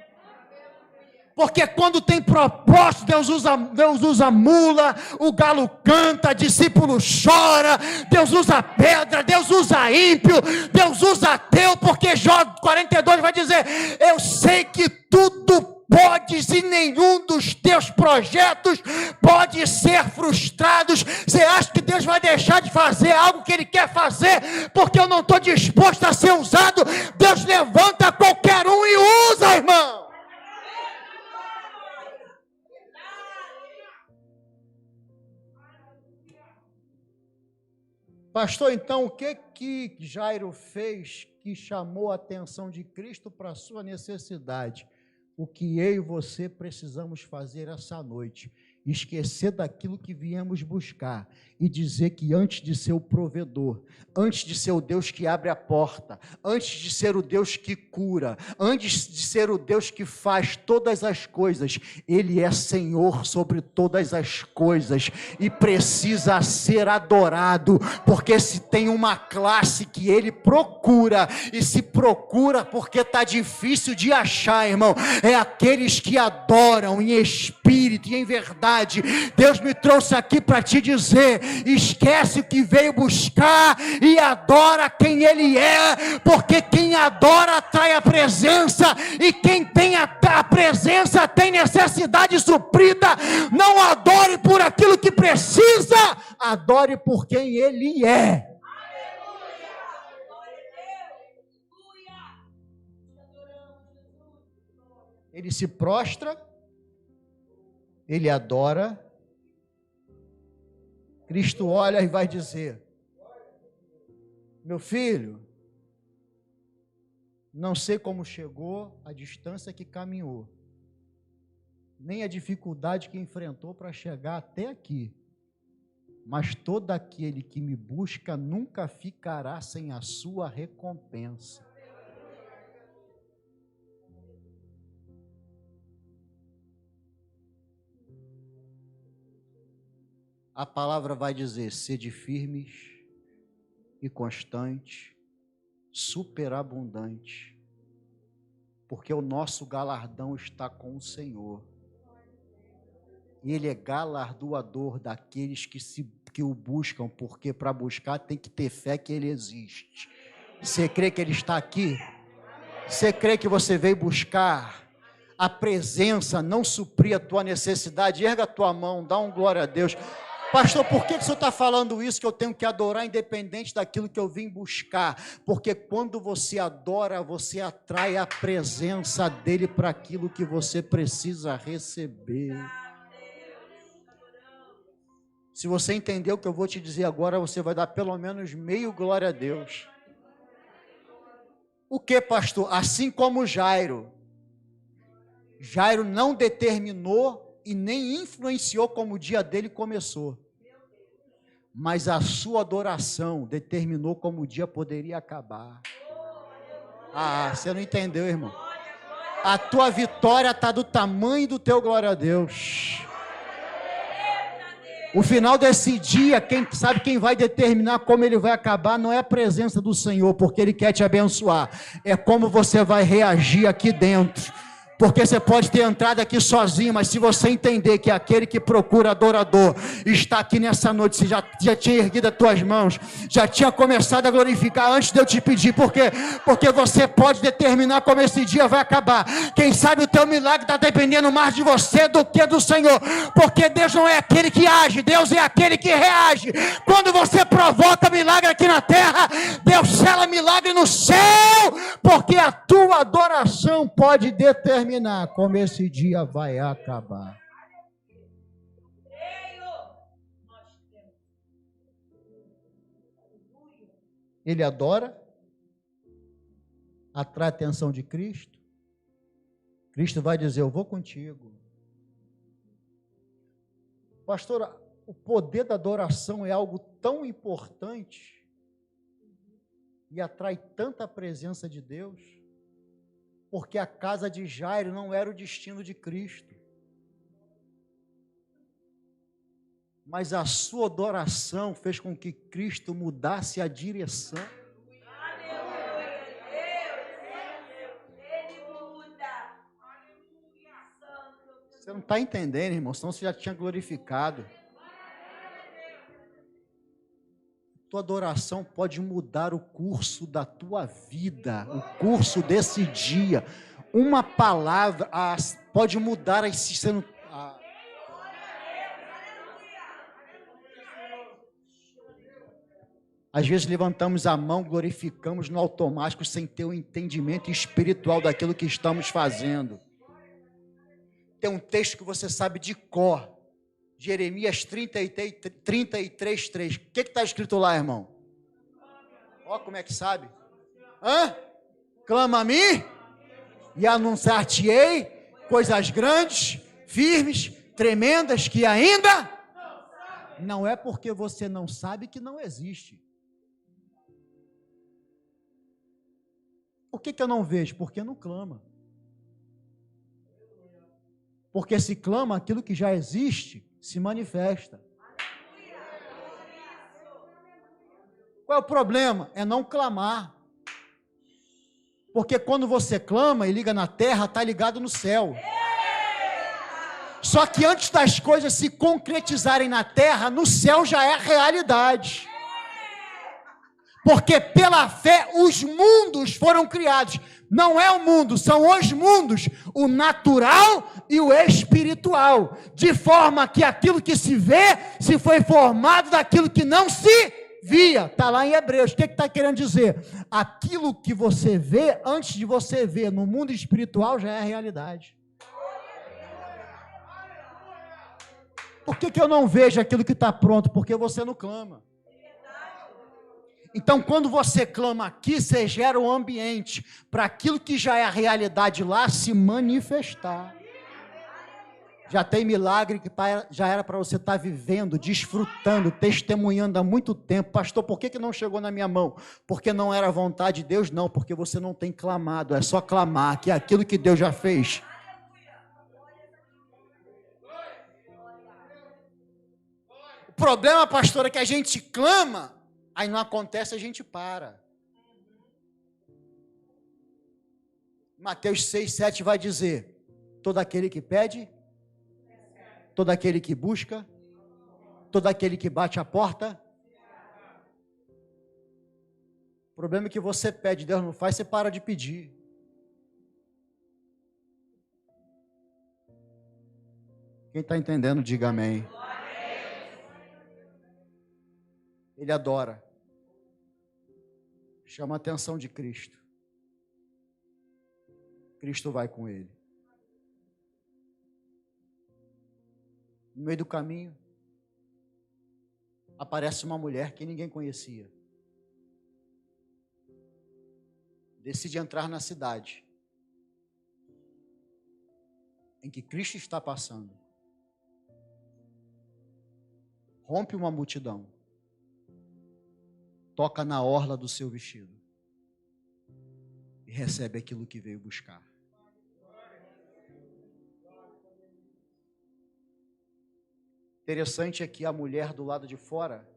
Porque quando tem propósito, Deus usa mula, o galo canta, discípulo chora, Deus usa pedra, Deus usa ímpio, Deus usa ateu, porque Jó 42 vai dizer, eu sei que tudo podes e nenhum dos teus projetos pode ser frustrado. Você acha que Deus vai deixar de fazer algo que Ele quer fazer, porque eu não estou disposto a ser usado? Deus levanta qualquer um e usa, irmão. Pastor, então o que Jairo fez que chamou a atenção de Cristo para a sua necessidade? O que eu e você precisamos fazer essa noite? esquecer daquilo que viemos buscar e dizer que antes de ser o provedor, antes de ser o Deus que abre a porta, antes de ser o Deus que cura, antes de ser o Deus que faz todas as coisas, Ele é Senhor sobre todas as coisas e precisa ser adorado, porque se tem uma classe que Ele procura, e se procura porque está difícil de achar, irmão, é aqueles que adoram em espírito e em verdade. Deus me trouxe aqui para te dizer: esquece o que veio buscar e adora quem Ele é, porque quem adora atrai a presença, e quem tem a presença tem necessidade suprida. Não adore por aquilo que precisa, adore por quem Ele é. Ele se prostra, ele adora. Cristo olha e vai dizer: meu filho, não sei como chegou, a distância que caminhou, nem a dificuldade que enfrentou para chegar até aqui, mas todo aquele que me busca nunca ficará sem a sua recompensa. A palavra vai dizer: sede firmes e constantes, superabundantes, porque o nosso galardão está com o Senhor. E Ele é galardoador daqueles que o buscam, porque para buscar tem que ter fé que Ele existe. Você crê que Ele está aqui? Você crê que você veio buscar a presença, não suprir a tua necessidade? Erga a tua mão, dá um glória a Deus. Pastor, por que o senhor está falando isso, que eu tenho que adorar independente daquilo que eu vim buscar? Porque quando você adora, você atrai a presença dEle para aquilo que você precisa receber. Se você entendeu o que eu vou te dizer agora, você vai dar pelo menos meio glória a Deus. O que, pastor? Assim como Jairo não determinou e nem influenciou como o dia dele começou, mas a sua adoração determinou como o dia poderia acabar. Você não entendeu, irmão? A tua vitória está do tamanho do teu glória a Deus. O final desse dia, quem sabe quem vai determinar como ele vai acabar, não é a presença do Senhor, porque Ele quer te abençoar, é como você vai reagir aqui dentro. Porque você pode ter entrado aqui sozinho, mas se você entender que aquele que procura adorador está aqui nessa noite, você já tinha erguido as tuas mãos, já tinha começado a glorificar antes de eu te pedir. Por quê? Porque você pode determinar como esse dia vai acabar. Quem sabe o teu milagre está dependendo mais de você do que do Senhor, porque Deus não é aquele que age, Deus é aquele que reage. Quando você provoca milagre aqui na terra, Deus sela milagre no céu, porque a tua adoração pode determinar como esse dia vai acabar. Ele adora, atrai a atenção de Cristo. Cristo vai dizer: eu vou contigo. Pastor, o poder da adoração é algo tão importante e atrai tanta presença de Deus, porque a casa de Jairo não era o destino de Cristo, mas a sua adoração fez com que Cristo mudasse a direção. Você não está entendendo, irmão, senão você já tinha glorificado. Tua adoração pode mudar o curso da tua vida, o curso desse dia. Uma palavra pode mudar esse sendo. Às vezes levantamos a mão, glorificamos no automático, sem ter o entendimento espiritual daquilo que estamos fazendo. Tem um texto que você sabe de cor, Jeremias 33:3. O que está escrito lá, irmão? Ó, como é que sabe? Clama a mim e anunciar-te-ei coisas grandes, firmes, tremendas que ainda não é porque você não sabe que não existe. Por que eu não vejo? Porque não clama. Porque se clama, aquilo que já existe se manifesta. Qual é o problema? É não clamar. Porque quando você clama e liga na terra, está ligado no céu. Só que antes das coisas se concretizarem na terra, no céu já é realidade. Porque pela fé os mundos foram criados. Não é o mundo, são os mundos, o natural e o espiritual. De forma que aquilo que se vê, se foi formado daquilo que não se via. Está lá em Hebreus. O que está querendo dizer? Aquilo que você vê, antes de você ver no mundo espiritual, já é realidade. Por que eu não vejo aquilo que está pronto? Porque você não clama. Então, quando você clama aqui, você gera um ambiente para aquilo que já é a realidade lá se manifestar. Já tem milagre que já era para você estar vivendo, desfrutando, testemunhando há muito tempo. Pastor, por que não chegou na minha mão? Porque não era vontade de Deus? Não, porque você não tem clamado. É só clamar, que é aquilo que Deus já fez. O problema, pastor, é que a gente clama, aí não acontece, a gente para. Mateus 6, 7 vai dizer: todo aquele que pede, todo aquele que busca, todo aquele que bate a porta. O problema é que você pede, Deus não faz, você para de pedir. Quem está entendendo, diga amém. Ele adora. Chama a atenção de Cristo. Cristo vai com ele. No meio do caminho, aparece uma mulher que ninguém conhecia. Decide entrar na cidade em que Cristo está passando. Rompe uma multidão. Toca na orla do seu vestido. E recebe aquilo que veio buscar. Interessante é que a mulher do lado de fora,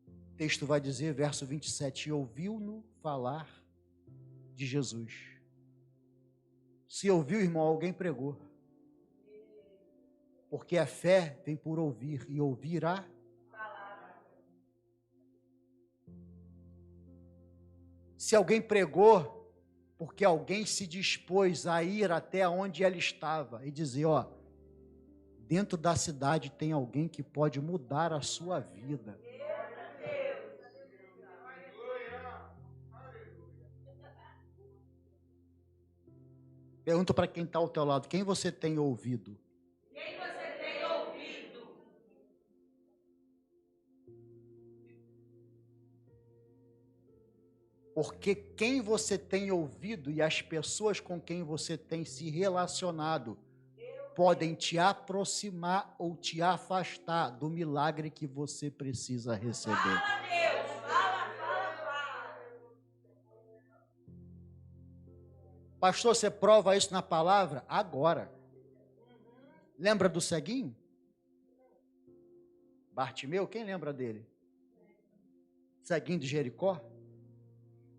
o texto vai dizer, verso 27, ouviu-no falar de Jesus. Se ouviu, irmão, alguém pregou. Porque a fé vem por ouvir, e ouvir a palavra. Se alguém pregou, porque alguém se dispôs a ir até onde ela estava e dizer, ó, dentro da cidade tem alguém que pode mudar a sua vida. Pergunta para quem está ao teu lado, quem você tem ouvido? Quem você tem ouvido? Porque quem você tem ouvido e as pessoas com quem você tem se relacionado podem te aproximar ou te afastar do milagre que você precisa receber. Fala, Deus, fala. Pastor, você prova isso na palavra? Agora. Lembra do ceguinho? Bartimeu, quem lembra dele? Ceguinho de Jericó?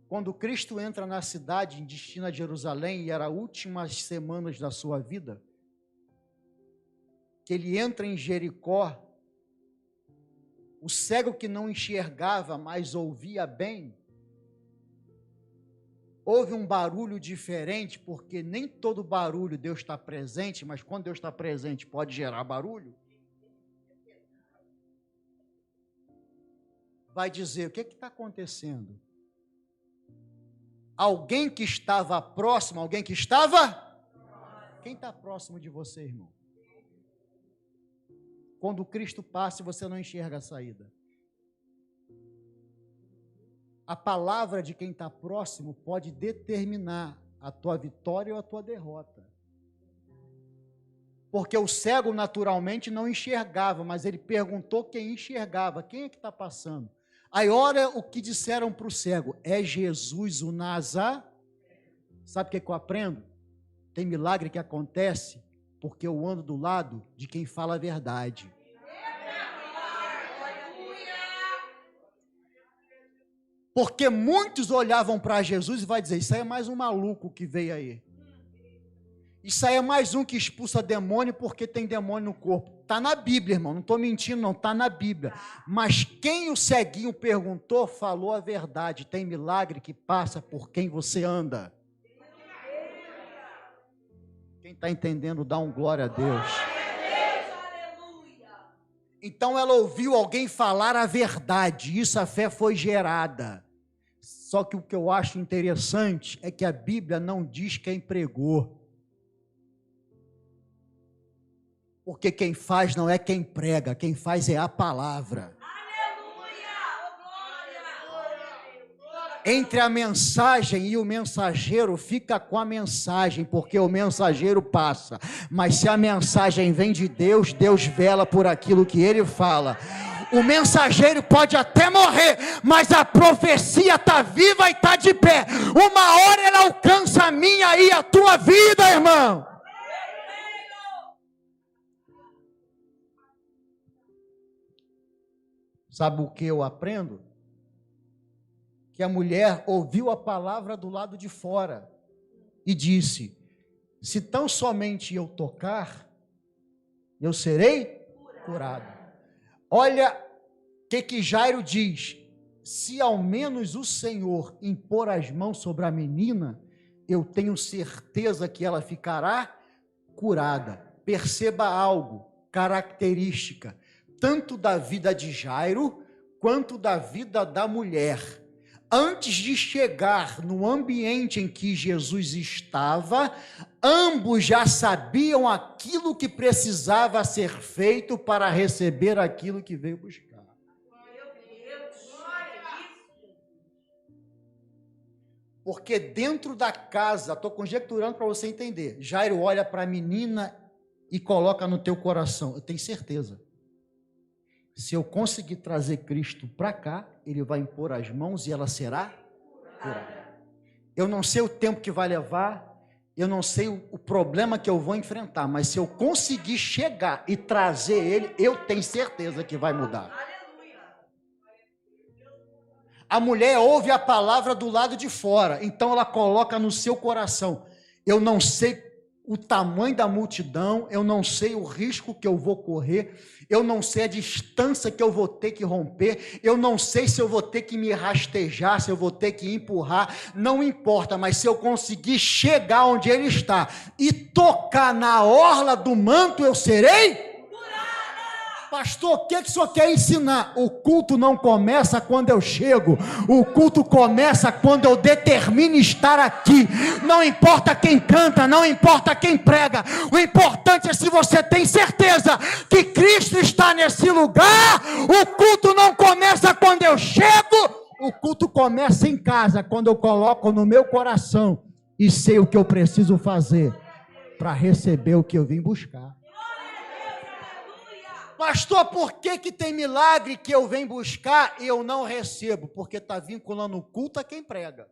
Quando Cristo entra na cidade em destino a Jerusalém, e era as últimas semanas da sua vida, que ele entra em Jericó, o cego que não enxergava, mas ouvia bem, houve um barulho diferente, porque nem todo barulho Deus está presente, mas quando Deus está presente pode gerar barulho. Vai dizer, o que está acontecendo? Alguém que estava próximo, alguém que estava? Quem está próximo de você, irmão? Quando Cristo passa e você não enxerga a saída. A palavra de quem está próximo pode determinar a tua vitória ou a tua derrota. Porque o cego naturalmente não enxergava, mas ele perguntou quem enxergava. Quem é que está passando? Aí olha o que disseram para o cego. É Jesus o Nazareno. Sabe o que eu aprendo? Tem milagre que acontece porque eu ando do lado de quem fala a verdade. Porque muitos olhavam para Jesus e vai dizer, isso aí é mais um maluco que veio aí. Isso aí é mais um que expulsa demônio porque tem demônio no corpo. Está na Bíblia, irmão, não estou mentindo não, está na Bíblia. Mas quem o ceguinho perguntou, falou a verdade. Tem milagre que passa por quem você anda. Quem está entendendo, dá um glória a Deus. Então ela ouviu alguém falar a verdade, isso a fé foi gerada. Só que o que eu acho interessante é que a Bíblia não diz quem pregou. Porque quem faz não é quem prega, quem faz é a palavra. Entre a mensagem e o mensageiro, fica com a mensagem, porque o mensageiro passa. Mas se a mensagem vem de Deus, Deus vela por aquilo que ele fala. O mensageiro pode até morrer, mas a profecia está viva e está de pé. Uma hora ela alcança a minha e a tua vida, irmão. Sabe o que eu aprendo? Que a mulher ouviu a palavra do lado de fora e disse, se tão somente eu tocar, eu serei curado. Olha o que Jairo diz, se ao menos o Senhor impor as mãos sobre a menina, eu tenho certeza que ela ficará curada. Perceba algo, característica, tanto da vida de Jairo, quanto da vida da mulher. Antes de chegar no ambiente em que Jesus estava, ambos já sabiam aquilo que precisava ser feito para receber aquilo que veio buscar. Porque dentro da casa, estou conjecturando para você entender, Jairo olha para a menina e coloca no teu coração, eu tenho certeza. Se eu conseguir trazer Cristo para cá, ele vai impor as mãos e ela será curada. Eu não sei o tempo que vai levar, eu não sei o problema que eu vou enfrentar, mas se eu conseguir chegar e trazer ele, eu tenho certeza que vai mudar. A mulher ouve a palavra do lado de fora, então ela coloca no seu coração. Eu não sei o tamanho da multidão, eu não sei o risco que eu vou correr, eu não sei a distância que eu vou ter que romper, eu não sei se eu vou ter que me rastejar, se eu vou ter que empurrar, não importa, mas se eu conseguir chegar onde ele está e tocar na orla do manto, eu serei? Pastor, o que o senhor quer ensinar? O culto não começa quando eu chego, o culto começa quando eu determino estar aqui. Não importa quem canta, não importa quem prega, o importante é se você tem certeza que Cristo está nesse lugar. O culto não começa quando eu chego, o culto começa em casa, quando eu coloco no meu coração e sei o que eu preciso fazer para receber o que eu vim buscar. Pastor, por que tem milagre que eu venho buscar e eu não recebo? Porque está vinculando o culto a quem prega.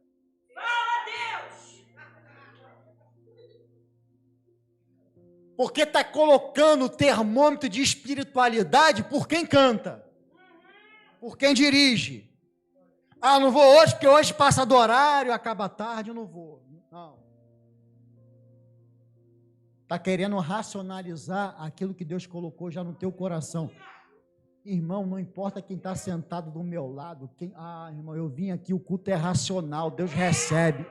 Fala, Deus! Porque está colocando o termômetro de espiritualidade por quem canta, por quem dirige. Ah, não vou hoje porque hoje passa do horário, acaba tarde, eu não vou. Não. Está querendo racionalizar aquilo que Deus colocou já no teu coração. Irmão, não importa quem está sentado do meu lado. Irmão, eu vim aqui, o culto é racional, Deus recebe.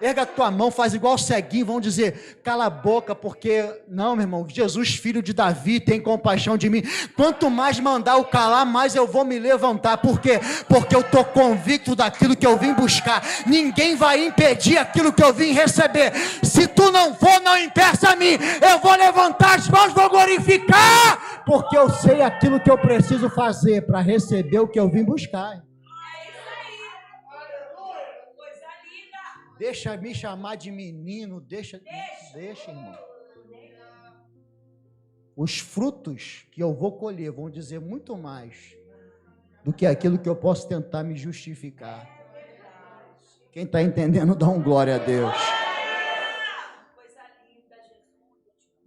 Erga a tua mão, faz igual o ceguinho, vão dizer, cala a boca, porque, não, meu irmão, Jesus, filho de Davi, tem compaixão de mim. Quanto mais mandar eu calar, mais eu vou me levantar. Por quê? Porque eu estou convicto daquilo que eu vim buscar. Ninguém vai impedir aquilo que eu vim receber. Se tu não for, não impeça a mim. Eu vou levantar as mãos, vou glorificar, porque eu sei aquilo que eu preciso fazer para receber o que eu vim buscar. Deixa me chamar de menino, deixa, irmão. os frutos que eu vou colher vão dizer muito mais do que aquilo que eu posso tentar me justificar. Quem está entendendo, dá um glória a Deus.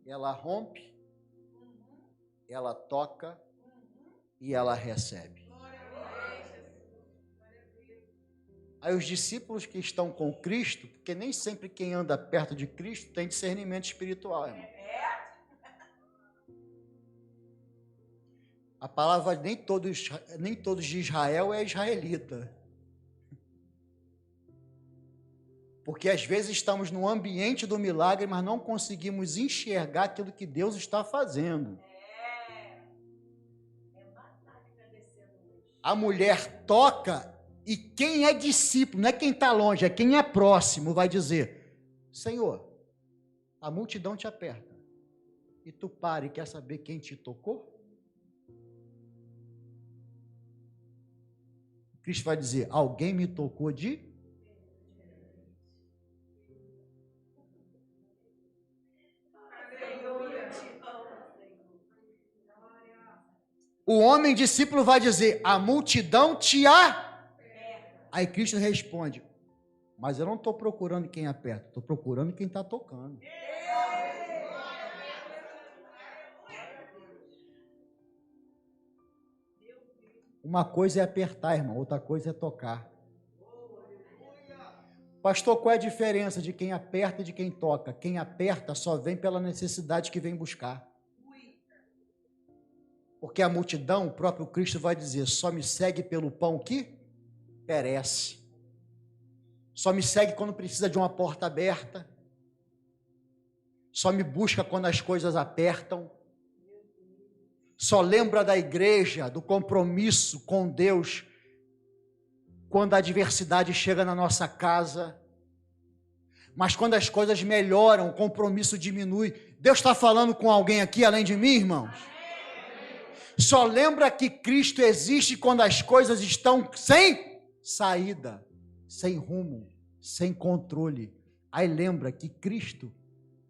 Ela rompe, ela toca e ela recebe. Aí os discípulos que estão com Cristo, porque nem sempre quem anda perto de Cristo tem discernimento espiritual, irmão. A palavra nem todos de Israel é israelita. Porque às vezes estamos no ambiente do milagre, mas não conseguimos enxergar aquilo que Deus está fazendo. A mulher toca e quem é discípulo, não é quem está longe, é quem é próximo, vai dizer: Senhor, a multidão te aperta e tu para e quer saber quem te tocou? Cristo vai dizer: alguém me tocou de... O homem discípulo vai dizer: a multidão te aperta. Aí Cristo responde: mas eu não estou procurando quem aperta, estou procurando quem está tocando. Uma coisa é apertar, irmão, outra coisa é tocar. Pastor, qual é a diferença de quem aperta e de quem toca? Quem aperta só vem pela necessidade que vem buscar. Porque a multidão, o próprio Cristo vai dizer: só me segue pelo pão que perece. Só me segue quando precisa de uma porta aberta. Só me busca quando as coisas apertam. Só lembra da igreja, do compromisso com Deus, quando a adversidade chega na nossa casa. Mas quando as coisas melhoram, o compromisso diminui. Deus está falando com alguém aqui além de mim, irmãos? Só lembra que Cristo existe quando as coisas estão sem saída, sem rumo, sem controle. Aí lembra que Cristo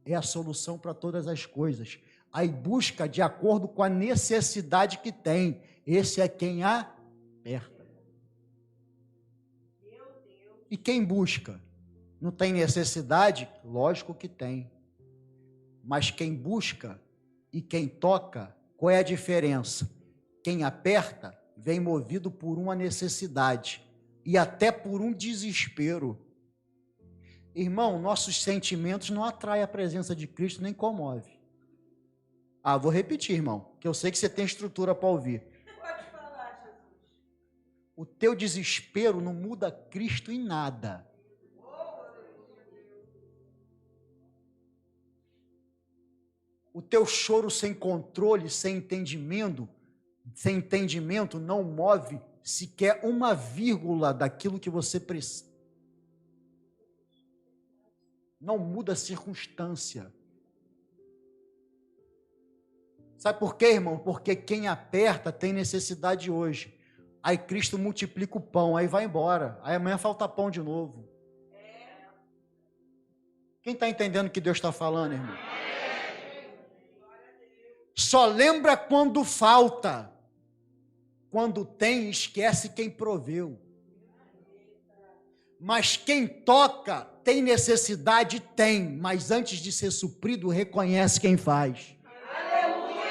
é a solução para todas as coisas. Aí busca de acordo com a necessidade que tem. Esse é quem aperta. E quem busca? Não tem necessidade? Lógico que tem. Mas quem busca e quem toca, qual é a diferença? Quem aperta vem movido por uma necessidade e até por um desespero. Irmão, nossos sentimentos não atraem a presença de Cristo nem comove. Vou repetir, irmão, que eu sei que você tem estrutura para ouvir. Pode falar, Jesus. O teu desespero não muda Cristo em nada. O teu choro sem controle, sem entendimento não move sequer uma vírgula daquilo que você precisa. Não muda a circunstância. Sabe por quê, irmão? Porque quem aperta tem necessidade hoje. Aí Cristo multiplica o pão, aí vai embora. Aí amanhã falta pão de novo. Quem está entendendo o que Deus está falando, irmão? Só lembra quando falta. Quando tem, esquece quem proveu. Mas quem toca, tem necessidade, tem. Mas antes de ser suprido, reconhece quem faz. Aleluia!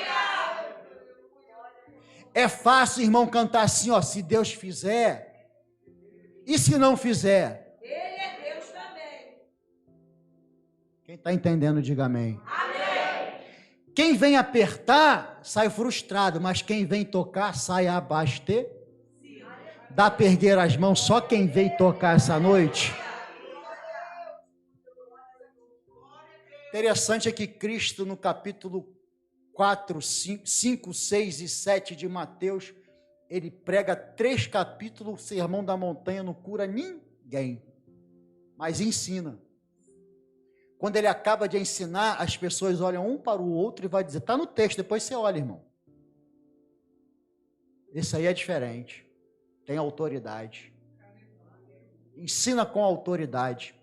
É fácil, irmão, cantar assim, ó, se Deus fizer. E se não fizer? Ele é Deus também. Quem está entendendo, diga amém. Amém. Quem vem apertar, sai frustrado, mas quem vem tocar, sai abastecer. Dá para erguer as mãos só quem veio tocar essa noite? Interessante é que Cristo, no capítulo 4, 5, 6 e 7 de Mateus, ele prega 3 capítulos, o Sermão da Montanha não cura ninguém, mas ensina. Quando ele acaba de ensinar, as pessoas olham um para o outro e vai dizer, está no texto, depois você olha, irmão. Esse aí é diferente, tem autoridade. Ensina com autoridade.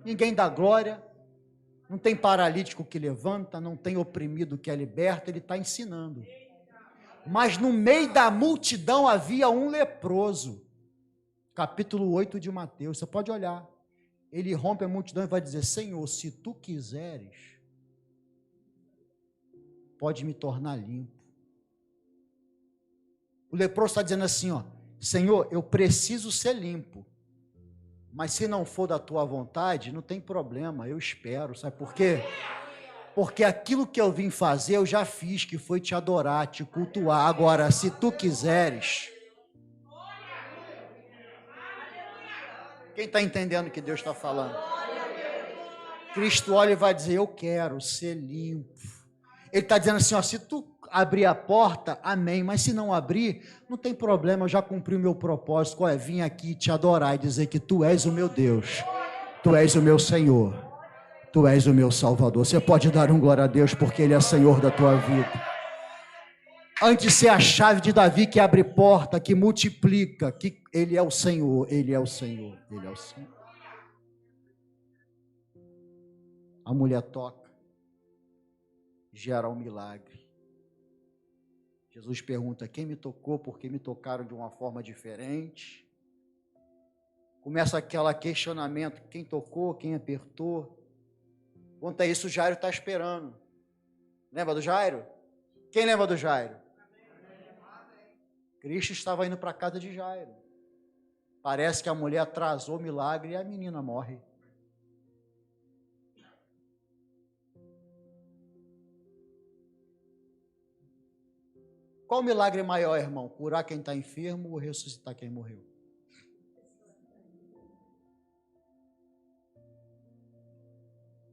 Ninguém dá glória, Não tem paralítico que levanta, não tem oprimido que é liberto, ele está ensinando. Mas no meio da multidão havia um leproso. Capítulo 8 de Mateus, você pode olhar. Ele rompe a multidão e vai dizer: Senhor, se tu quiseres, pode me tornar limpo. O leproso está dizendo assim, ó: Senhor, eu preciso ser limpo, mas se não for da tua vontade, não tem problema, eu espero. Sabe por quê? Porque aquilo que eu vim fazer, eu já fiz, que foi te adorar, te cultuar. Agora, se tu quiseres... Quem está entendendo o que Deus está falando? Cristo olha e vai dizer: eu quero ser limpo. Ele está dizendo assim, ó: se tu abrir a porta, amém, mas se não abrir, não tem problema, eu já cumpri o meu propósito. Qual é? Vim aqui te adorar e dizer que tu és o meu Deus, tu és o meu Senhor, tu és o meu Salvador. Você pode dar um glória a Deus, porque Ele é Senhor da tua vida. Antes de ser a chave de Davi que abre porta, que multiplica, que Ele é o Senhor, Ele é o Senhor, Ele é o Senhor. A mulher toca, gera um milagre. Jesus pergunta: quem me tocou? Porque me tocaram de uma forma diferente. Começa aquele questionamento: quem tocou, quem apertou? Quanto a isso, Jairo está esperando. Lembra do Jairo? Quem lembra do Jairo? Cristo estava indo para a casa de Jairo. Parece que a mulher atrasou o milagre e a menina morre. Qual milagre maior, irmão? Curar quem está enfermo ou ressuscitar quem morreu?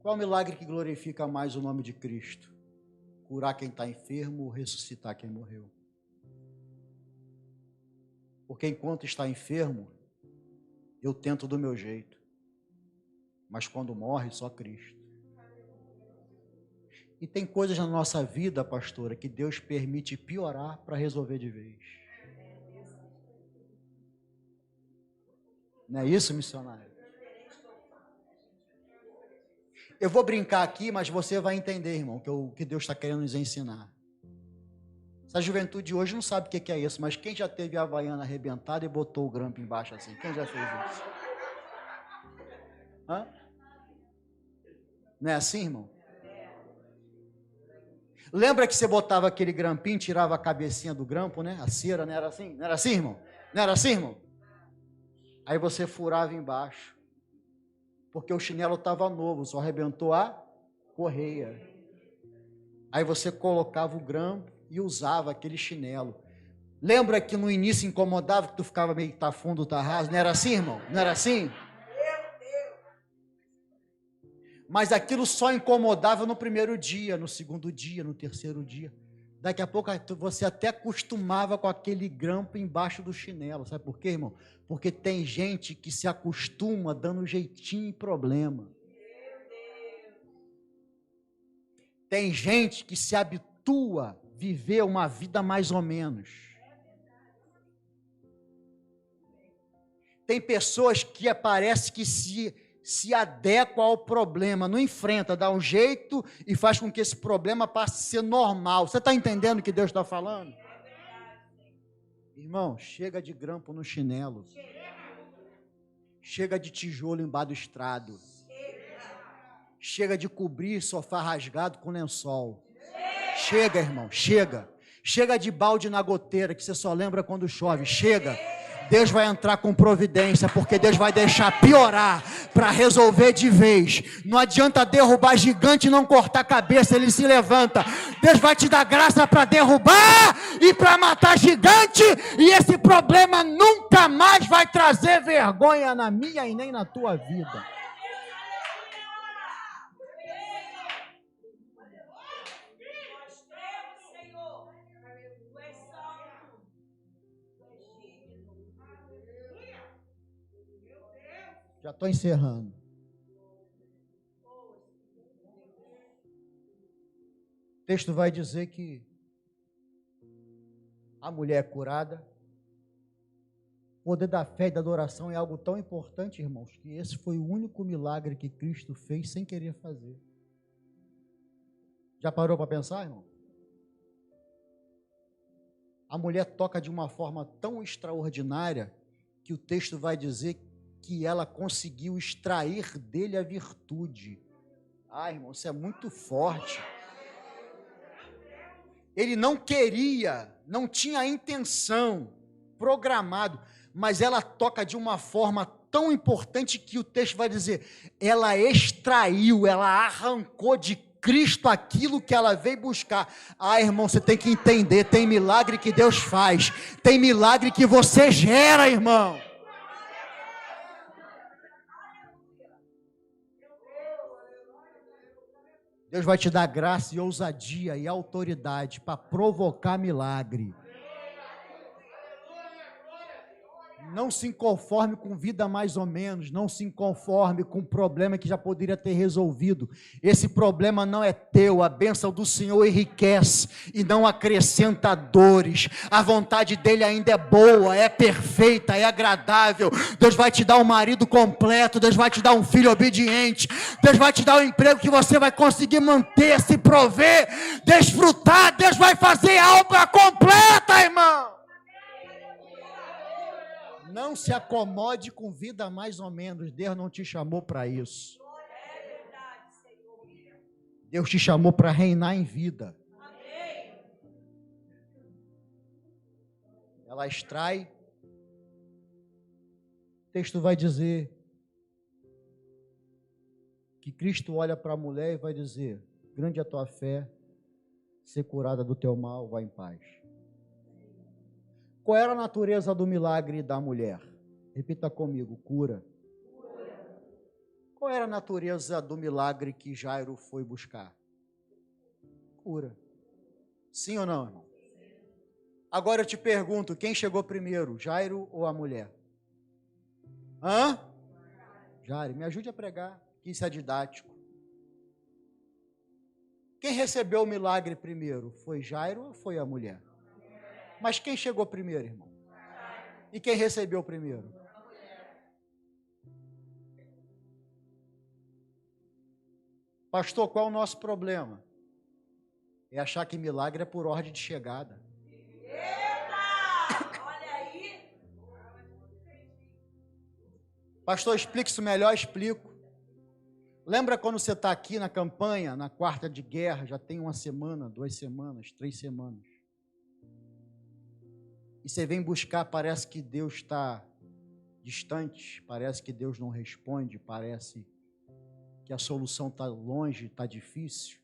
Qual milagre que glorifica mais o nome de Cristo? Curar quem está enfermo ou ressuscitar quem morreu? Porque enquanto está enfermo, eu tento do meu jeito. Mas quando morre, só Cristo. E tem coisas na nossa vida, pastora, que Deus permite piorar para resolver de vez. Não é isso, missionário? Eu vou brincar aqui, mas você vai entender, irmão, o que Deus está querendo nos ensinar. Essa juventude de hoje não sabe o que é isso, mas quem já teve a havaiana arrebentada e botou o grampo embaixo assim? Quem já fez isso? Hã? Não é assim, irmão? Lembra que você botava aquele grampinho, tirava a cabecinha do grampo, né? A cera, não era assim? Não era assim, irmão? Não era assim, irmão? Aí você furava embaixo, porque o chinelo estava novo, só arrebentou a correia. Aí você colocava o grampo e usava aquele chinelo. Lembra que no início incomodava, que tu ficava meio que tá fundo, tá raso? Não era assim, irmão? Não era assim? Mas aquilo só incomodava no primeiro dia, no segundo dia, no terceiro dia. Daqui a pouco você até acostumava com aquele grampo embaixo do chinelo. Sabe por quê, irmão? Porque tem gente que se acostuma dando jeitinho em problema. Tem gente que se habitua a viver uma vida mais ou menos. Tem pessoas que parece que se adequa ao problema, não enfrenta, dá um jeito e faz com que esse problema passe a ser normal. Você está entendendo o que Deus está falando? Irmão, chega de grampo no chinelo. Chega de tijolo embaixo do estrado. Chega de cobrir sofá rasgado com lençol. Chega, irmão, chega. Chega de balde na goteira, que você só lembra quando chove. Chega. Deus vai entrar com providência, porque Deus vai deixar piorar para resolver de vez. Não adianta derrubar gigante e não cortar a cabeça, ele se levanta. Deus vai te dar graça para derrubar e para matar gigante, e esse problema nunca mais vai trazer vergonha na minha e nem na tua vida. Já estou encerrando. O texto vai dizer que a mulher é curada. O poder da fé e da adoração é algo tão importante, irmãos, que esse foi o único milagre que Cristo fez sem querer fazer. Já parou para pensar, irmão? A mulher toca de uma forma tão extraordinária que o texto vai dizer que ela conseguiu extrair dele a virtude. Ah, irmão, isso é muito forte. Ele não queria, não tinha a intenção, programado, mas ela toca de uma forma tão importante que o texto vai dizer, ela extraiu, ela arrancou de Cristo aquilo que ela veio buscar. Ah, irmão, você tem que entender, tem milagre que Deus faz, tem milagre que você gera, irmão. Deus vai te dar graça e ousadia e autoridade para provocar milagre. Não se conforme com vida mais ou menos, não se conforme com um problema que já poderia ter resolvido. Esse problema não é teu, a bênção do Senhor enriquece e não acrescenta dores. A vontade dele ainda é boa, é perfeita, é agradável. Deus vai te dar um marido completo, Deus vai te dar um filho obediente, Deus vai te dar um emprego que você vai conseguir manter, se prover, desfrutar. Deus vai fazer a obra completa, irmão. Não se acomode com vida mais ou menos. Deus não te chamou para isso. Deus te chamou para reinar em vida. Ela extrai. O texto vai dizer que Cristo olha para a mulher e vai dizer: grande é a tua fé, ser curada do teu mal, vai em paz. Qual era a natureza do milagre da mulher? Repita comigo, cura. Qual era a natureza do milagre que Jairo foi buscar? Cura. Sim ou não, irmão? Agora eu te pergunto, quem chegou primeiro, Jairo ou a mulher? Jairo, me ajude a pregar, que isso é didático. Quem recebeu o milagre primeiro, foi Jairo ou foi a mulher? Mas quem chegou primeiro, irmão? E quem recebeu primeiro? Pastor, qual é o nosso problema? É achar que milagre é por ordem de chegada. Eita! Olha aí. Pastor, explique isso melhor, explico. Lembra quando você está aqui na campanha, na quarta de guerra, já tem 1 semana, 2 semanas, 3 semanas. E você vem buscar, parece que Deus está distante, parece que Deus não responde, parece que a solução está longe, está difícil.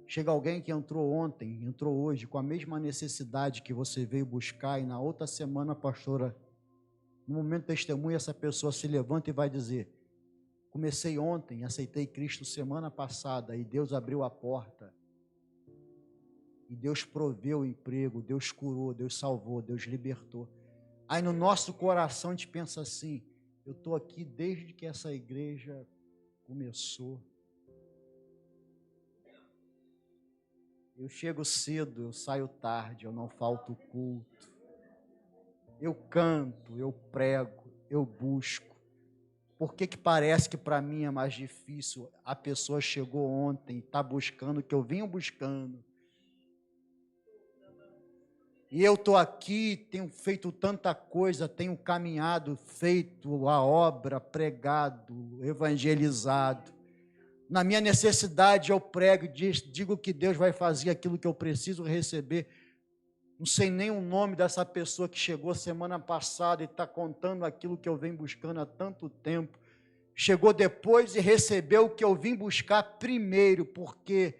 Chega alguém que entrou ontem, entrou hoje, com a mesma necessidade que você veio buscar, e na outra semana, pastora, no momento testemunho, essa pessoa se levanta e vai dizer: comecei ontem, aceitei Cristo semana passada, e Deus abriu a porta. E Deus proveu o emprego, Deus curou, Deus salvou, Deus libertou. Aí no nosso coração a gente pensa assim: eu estou aqui desde que essa igreja começou. Eu chego cedo, eu saio tarde, eu não falto culto. Eu canto, eu prego, eu busco. Por que parece que para mim é mais difícil? A pessoa chegou ontem, está buscando o que eu venho buscando. E eu estou aqui, tenho feito tanta coisa, tenho caminhado, feito a obra, pregado, evangelizado. Na minha necessidade eu prego, digo que Deus vai fazer aquilo que eu preciso receber. Não sei nem o nome dessa pessoa que chegou semana passada e está contando aquilo que eu venho buscando há tanto tempo. Chegou depois e recebeu o que eu vim buscar primeiro, porque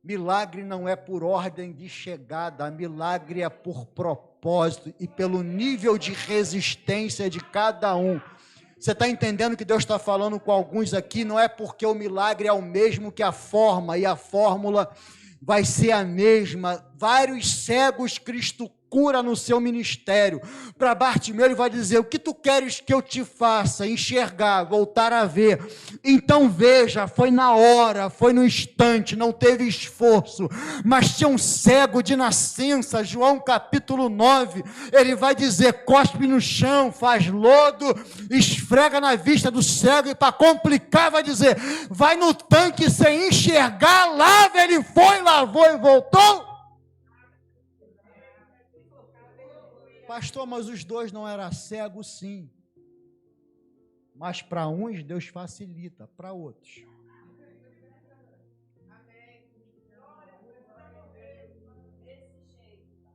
milagre não é por ordem de chegada, milagre é por propósito e pelo nível de resistência de cada um. Você está entendendo que Deus está falando com alguns aqui? Não é porque o milagre é o mesmo que a forma, e a fórmula vai ser a mesma. Vários cegos Cristo cura no seu ministério. Para Bartimeu ele vai dizer: o que tu queres que eu te faça? Enxergar, voltar a ver. Então veja, foi na hora, foi no instante, não teve esforço, mas tinha um cego de nascença. João capítulo 9, ele vai dizer: cospe no chão, faz lodo, esfrega na vista do cego, e para complicar vai dizer: vai no tanque sem enxergar, lava. Ele foi, lavou e voltou. Pastor, mas os dois não eram cegos, sim. Mas para uns Deus facilita, para outros.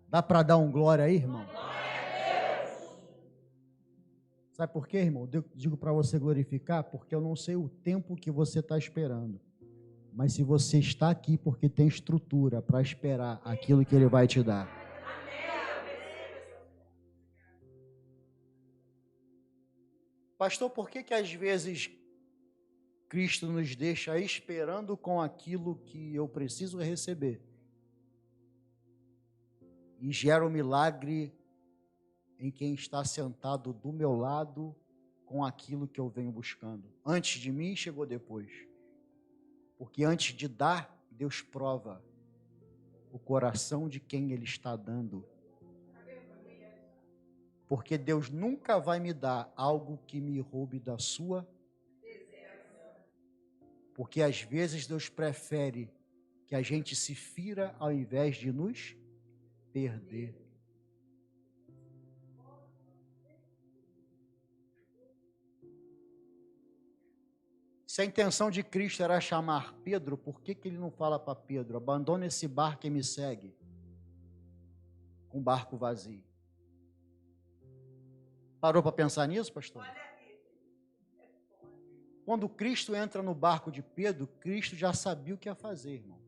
Dá para dar um glória aí, irmão? Sabe por quê, irmão? Eu digo para você glorificar, porque eu não sei o tempo que você está esperando. Mas se você está aqui, porque tem estrutura para esperar aquilo que Ele vai te dar. Pastor, por que às vezes Cristo nos deixa esperando com aquilo que eu preciso receber? E gera um milagre em quem está sentado do meu lado com aquilo que eu venho buscando. Antes de mim, chegou depois. Porque antes de dar, Deus prova o coração de quem Ele está dando. Porque Deus nunca vai me dar algo que me roube da sua. Porque às vezes Deus prefere que a gente se fira ao invés de nos perder. Se a intenção de Cristo era chamar Pedro, por que Ele não fala para Pedro: abandona esse barco e me segue? Com o barco vazio. Parou para pensar nisso, pastor? Quando Cristo entra no barco de Pedro, Cristo já sabia o que ia fazer, irmão.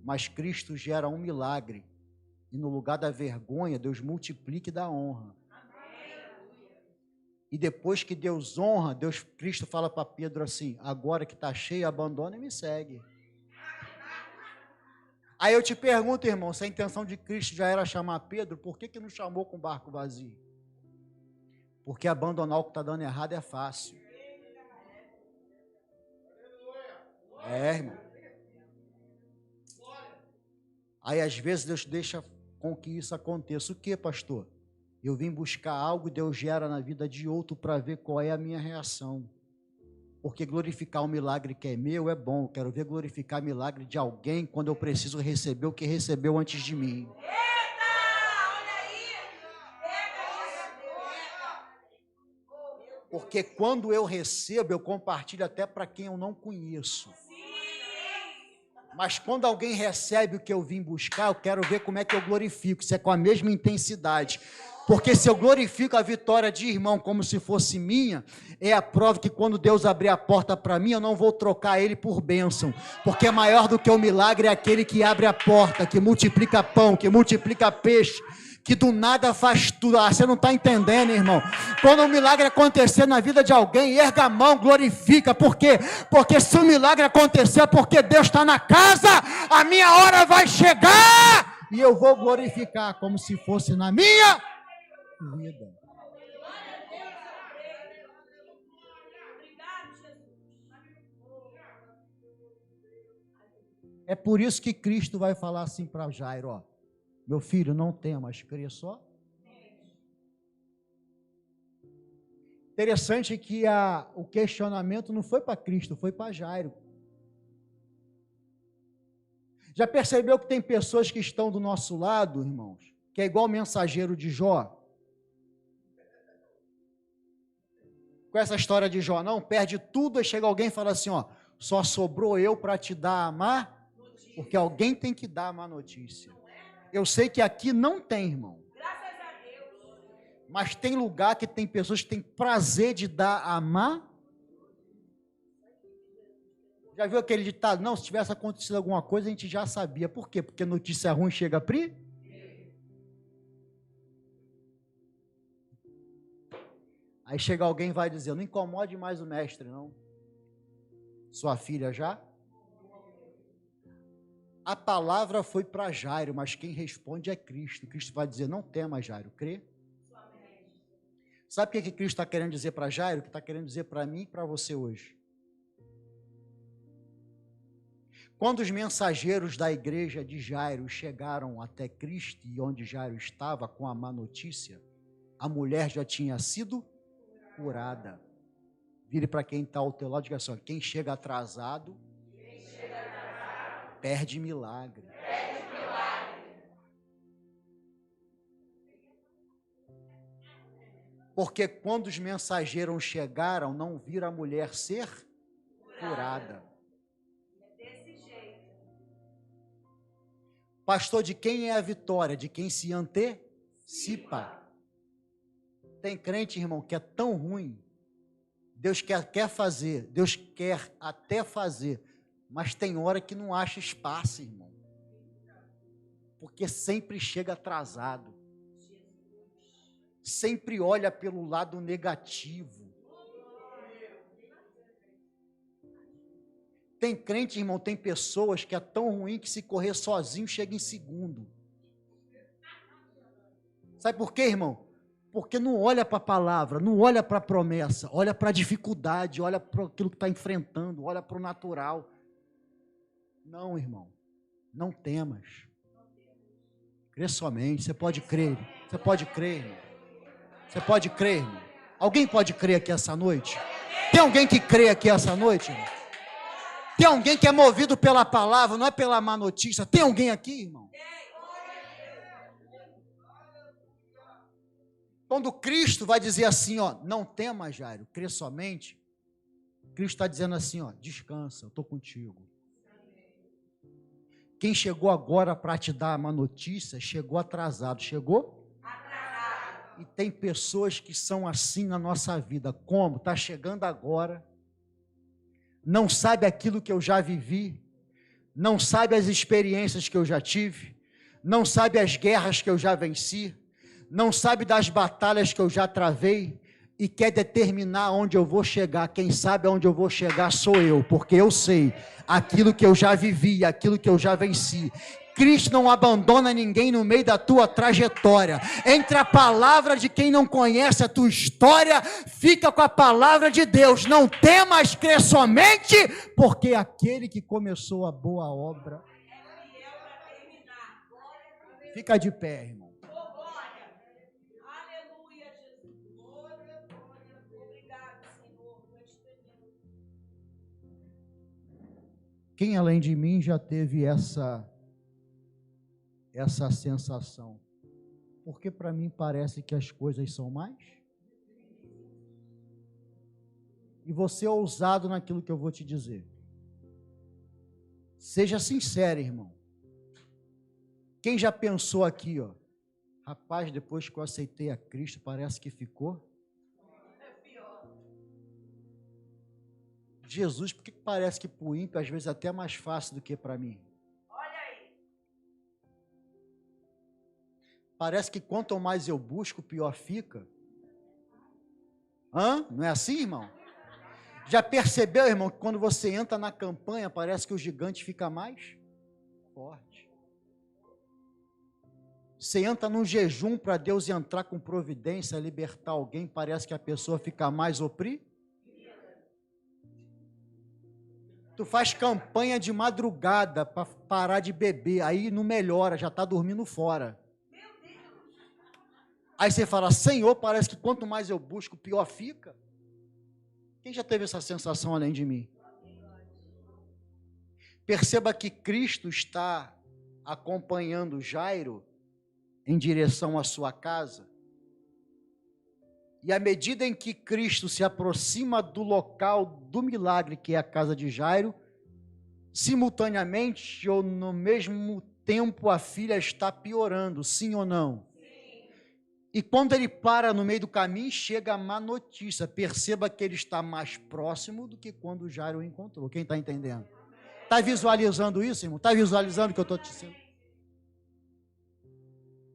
Mas Cristo gera um milagre. E no lugar da vergonha, Deus multiplica e dá honra. E depois que Deus honra, Cristo fala para Pedro assim: agora que está cheio, abandona e me segue. Aí eu te pergunto, irmão, se a intenção de Cristo já era chamar Pedro, por que não chamou com o barco vazio? Porque abandonar o que está dando errado é fácil. Irmão. Aí às vezes Deus deixa com que isso aconteça. O que, pastor? Eu vim buscar algo e Deus gera na vida de outro para ver qual é a minha reação. Porque glorificar um milagre que é meu é bom. Eu quero ver glorificar milagre de alguém quando eu preciso receber o que recebeu antes de mim. Porque quando eu recebo, eu compartilho até para quem eu não conheço. Mas quando alguém recebe o que eu vim buscar, eu quero ver como é que eu glorifico, se é com a mesma intensidade. Porque se eu glorifico a vitória de irmão como se fosse minha, é a prova que quando Deus abrir a porta para mim, eu não vou trocar ele por bênção. Porque é maior do que o milagre é aquele que abre a porta, que multiplica pão, que multiplica peixe, que do nada faz tudo. Você não está entendendo, irmão? Quando um milagre acontecer na vida de alguém, erga a mão, glorifica. Por quê? Porque se o milagre acontecer, porque Deus está na casa, a minha hora vai chegar e eu vou glorificar como se fosse na minha vida. É por isso que Cristo vai falar assim para Jairo: ó, meu filho, não temas, crê só. Interessante que o questionamento não foi para Cristo, foi para Jairo. Já percebeu que tem pessoas que estão do nosso lado, irmãos, que é igual o mensageiro de Jó? Com essa história de Jó, não, perde tudo, e chega alguém e fala assim: ó, só sobrou eu para te dar a má, porque alguém tem que dar a má notícia. Eu sei que aqui não tem, irmão. Graças a Deus. Mas tem lugar que tem pessoas que têm prazer de dar a má. Já viu aquele ditado? Não, se tivesse acontecido alguma coisa, a gente já sabia. Por quê? Porque notícia ruim chega pri? Aí chega alguém e vai dizer: não incomode mais o mestre, não. Sua filha já? A palavra foi para Jairo, mas quem responde é Cristo. Cristo vai dizer, não temas, Jairo, crê. Sabe o que Cristo está querendo dizer para Jairo? O que está querendo dizer para mim e para você hoje? Quando os mensageiros da igreja de Jairo chegaram até Cristo e onde Jairo estava com a má notícia, a mulher já tinha sido curada. Vire para quem está ao teu lado e diga assim, quem chega atrasado, perde milagre. Porque quando os mensageiros chegaram, não viram a mulher ser curada. Desse jeito. Pastor, de quem é a vitória? De quem se antecipa. Tem crente, irmão, que é tão ruim. Deus quer fazer, Deus quer até fazer, mas tem hora que não acha espaço, irmão. Porque sempre chega atrasado. Sempre olha pelo lado negativo. Tem crente, irmão, tem pessoas que é tão ruim que se correr sozinho chega em segundo. Sabe por quê, irmão? Porque não olha para a palavra, não olha para a promessa, olha para a dificuldade, olha para aquilo que está enfrentando, olha para o natural. Não, irmão, não temas. Crê somente, você pode crer, irmão. Você pode crer, irmão? Alguém pode crer aqui essa noite? Tem alguém que crê aqui essa noite, irmão? Tem alguém que é movido pela palavra, não é pela má notícia? Tem alguém aqui, irmão? Quando Cristo vai dizer assim, não temas, Jairo, crê somente, Cristo está dizendo assim, descansa, eu estou contigo. Quem chegou agora para te dar a má notícia, chegou atrasado, chegou? E tem pessoas que são assim na nossa vida. Como? Está chegando agora, não sabe aquilo que eu já vivi, não sabe as experiências que eu já tive, não sabe as guerras que eu já venci, não sabe das batalhas que eu já travei e quer determinar onde eu vou chegar. Quem sabe aonde eu vou chegar sou eu, porque eu sei aquilo que eu já vivi, aquilo que eu já venci. Cristo não abandona ninguém no meio da tua trajetória. Entre a palavra de quem não conhece a tua história, fica com a palavra de Deus. Não temas, crê somente, porque aquele que começou a boa obra. Fica de pé, irmão. Aleluia, Jesus. Glória. Obrigado, Senhor. Quem além de mim já teve essa sensação? Porque para mim parece que as coisas são mais. E você é ousado naquilo que eu vou te dizer. Seja sincero, irmão. Quem já pensou aqui, rapaz, depois que eu aceitei a Cristo, parece que ficou. Jesus, por que parece que para o ímpio às vezes é até mais fácil do que para mim? Parece que quanto mais eu busco, pior fica. Não é assim, irmão? Já percebeu, irmão, que quando você entra na campanha, parece que o gigante fica mais forte. Você entra num jejum para Deus entrar com providência, libertar alguém, parece que a pessoa fica mais oprimida. Tu faz campanha de madrugada para parar de beber, aí não melhora, já está dormindo fora. Aí você fala, Senhor, parece que quanto mais eu busco, pior fica. Quem já teve essa sensação além de mim? Perceba que Cristo está acompanhando Jairo em direção à sua casa. E à medida em que Cristo se aproxima do local do milagre, que é a casa de Jairo, simultaneamente ou no mesmo tempo a filha está piorando, sim ou não? Sim. E quando ele para no meio do caminho, chega a má notícia. Perceba que ele está mais próximo do que quando Jairo o encontrou. Quem está entendendo? Está visualizando isso, irmão? Está visualizando o que eu estou te dizendo?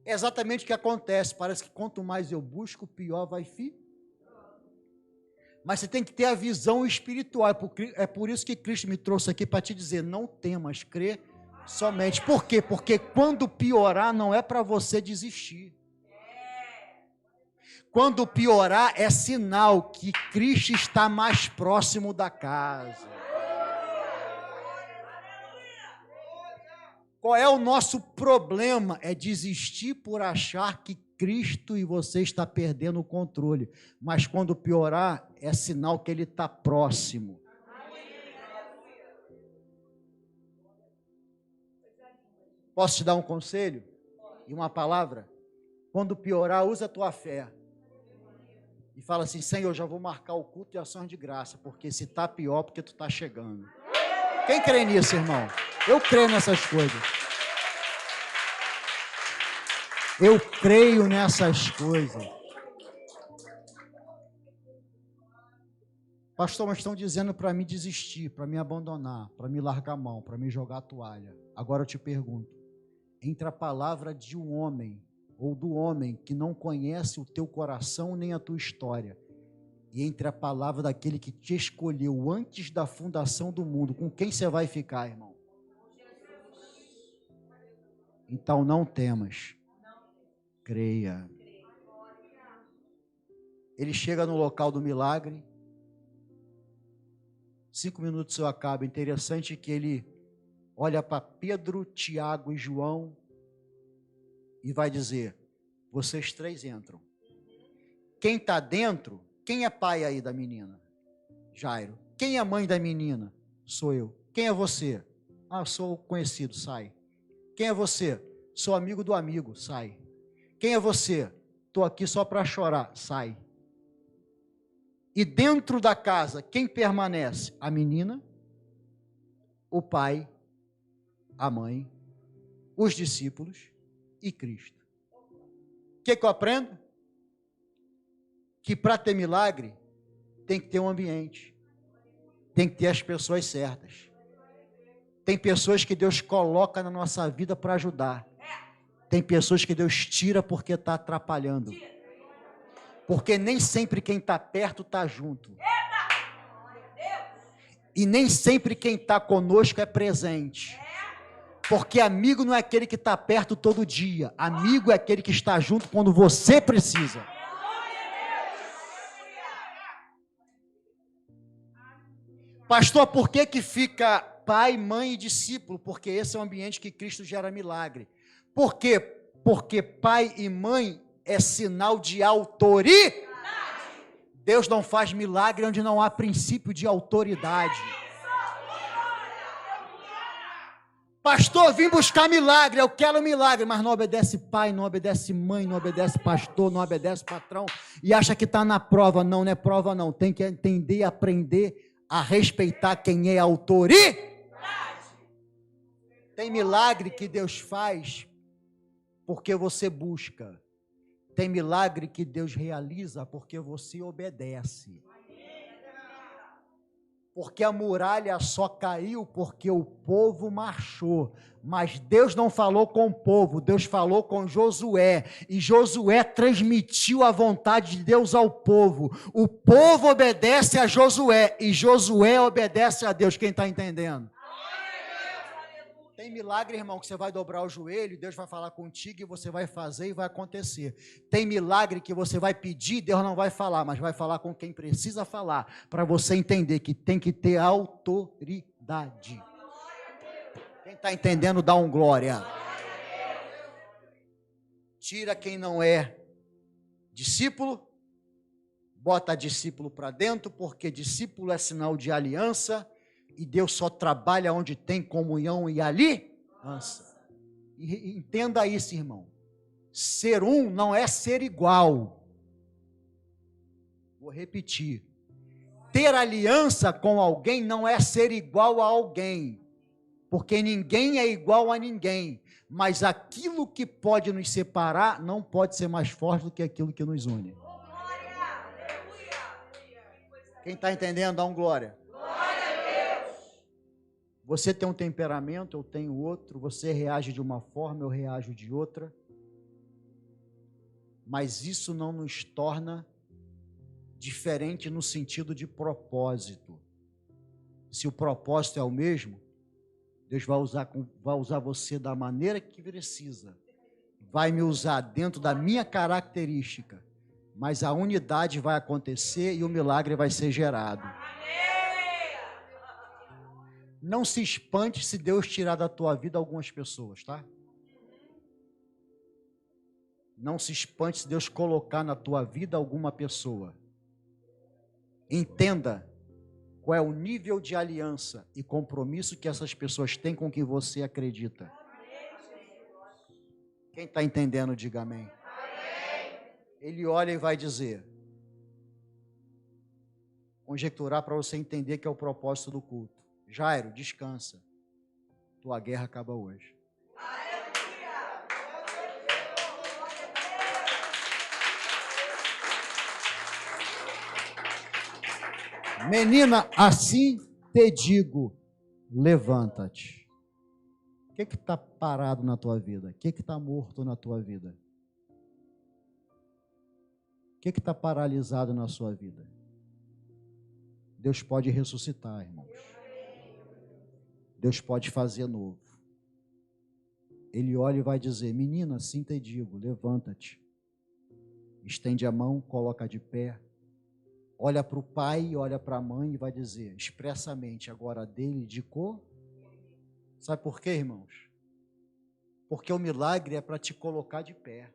É exatamente o que acontece. Parece que quanto mais eu busco, pior vai ficar. Mas você tem que ter a visão espiritual. É por isso que Cristo me trouxe aqui para te dizer, não temas, crê Somente. Por quê? Porque quando piorar não é para você desistir. Quando piorar é sinal que Cristo está mais próximo da casa. Qual é o nosso problema? É desistir por achar que Cristo e você está perdendo o controle. Mas quando piorar, é sinal que Ele está próximo. Posso te dar um conselho? E uma palavra? Quando piorar, usa a tua fé. E fala assim, Senhor, eu já vou marcar o culto e ações de graça, porque se está pior, porque tu está chegando. Quem crê nisso, irmão? Eu creio nessas coisas. Eu creio nessas coisas. Pastor, mas estão dizendo para mim desistir, para me abandonar, para me largar a mão, para me jogar a toalha. Agora eu te pergunto, entre a palavra de um homem ou do homem que não conhece o teu coração nem a tua história, e entre a palavra daquele que te escolheu antes da fundação do mundo, com quem você vai ficar, irmão? Então não temas, creia. Ele chega no local do milagre, 5 minutos eu acabo. Interessante que ele olha para Pedro, Tiago e João e vai dizer, vocês 3 entram. Quem está dentro, quem é pai aí da menina? Jairo. Quem é mãe da menina? Sou eu. Quem é você? Ah, sou conhecido, sai. Quem é você? Sou amigo do amigo, sai. Quem é você? Estou aqui só para chorar, sai. E dentro da casa, quem permanece? A menina, o pai, a mãe, os discípulos e Cristo. O que eu aprendo? Que para ter milagre, tem que ter um ambiente. Tem que ter as pessoas certas. Tem pessoas que Deus coloca na nossa vida para ajudar. Tem pessoas que Deus tira porque está atrapalhando. Porque nem sempre quem está perto está junto. E nem sempre quem está conosco é presente. Porque amigo não é aquele que está perto todo dia. Amigo é aquele que está junto quando você precisa. Pastor, por que fica pai, mãe e discípulo? Porque esse é o ambiente que Cristo gera milagre. Por quê? Porque pai e mãe é sinal de autoridade. Deus não faz milagre onde não há princípio de autoridade. Pastor, vim buscar milagre, eu quero milagre, mas não obedece pai, não obedece mãe, não obedece pastor, não obedece patrão, e acha que está na prova. Não, não é prova não, tem que entender, aprender a respeitar quem é autoridade. Tem milagre que Deus faz porque você busca. Tem milagre que Deus realiza porque você obedece. Porque a muralha só caiu porque o povo marchou. Mas Deus não falou com o povo, Deus falou com Josué. E Josué transmitiu a vontade de Deus ao povo. O povo obedece a Josué e Josué obedece a Deus. Quem está entendendo? Tem milagre, irmão, que você vai dobrar o joelho, Deus vai falar contigo e você vai fazer e vai acontecer. Tem milagre que você vai pedir, Deus não vai falar, mas vai falar com quem precisa falar, para você entender que tem que ter autoridade. Quem está entendendo, dá um glória. Tira quem não é discípulo, bota discípulo para dentro, porque discípulo é sinal de aliança, e Deus só trabalha onde tem comunhão e aliança. E entenda isso, irmão. Ser um não é ser igual. Vou repetir. Ter aliança com alguém não é ser igual a alguém. Porque ninguém é igual a ninguém. Mas aquilo que pode nos separar não pode ser mais forte do que aquilo que nos une. Quem está entendendo, dá um glória. Você tem um temperamento, eu tenho outro, você reage de uma forma, eu reajo de outra. Mas isso não nos torna diferente no sentido de propósito. Se o propósito é o mesmo, Deus vai usar você da maneira que precisa. Vai me usar dentro da minha característica. Mas a unidade vai acontecer e o milagre vai ser gerado. Não se espante se Deus tirar da tua vida algumas pessoas, tá? Não se espante se Deus colocar na tua vida alguma pessoa. Entenda qual é o nível de aliança e compromisso que essas pessoas têm com quem você acredita. Quem está entendendo, diga amém. Ele olha e vai dizer, conjecturar para você entender que é o propósito do culto. Jairo, descansa. Tua guerra acaba hoje. Menina, assim te digo, levanta-te. O que está parado na tua vida? O que está morto na tua vida? O que está paralisado na sua vida? Deus pode ressuscitar, irmãos. Deus pode fazer novo. Ele olha e vai dizer, menina, assim te digo, levanta-te. Estende a mão, coloca de pé. Olha para o pai, olha para a mãe e vai dizer expressamente agora dele de cor. Sabe por quê, irmãos? Porque o milagre é para te colocar de pé.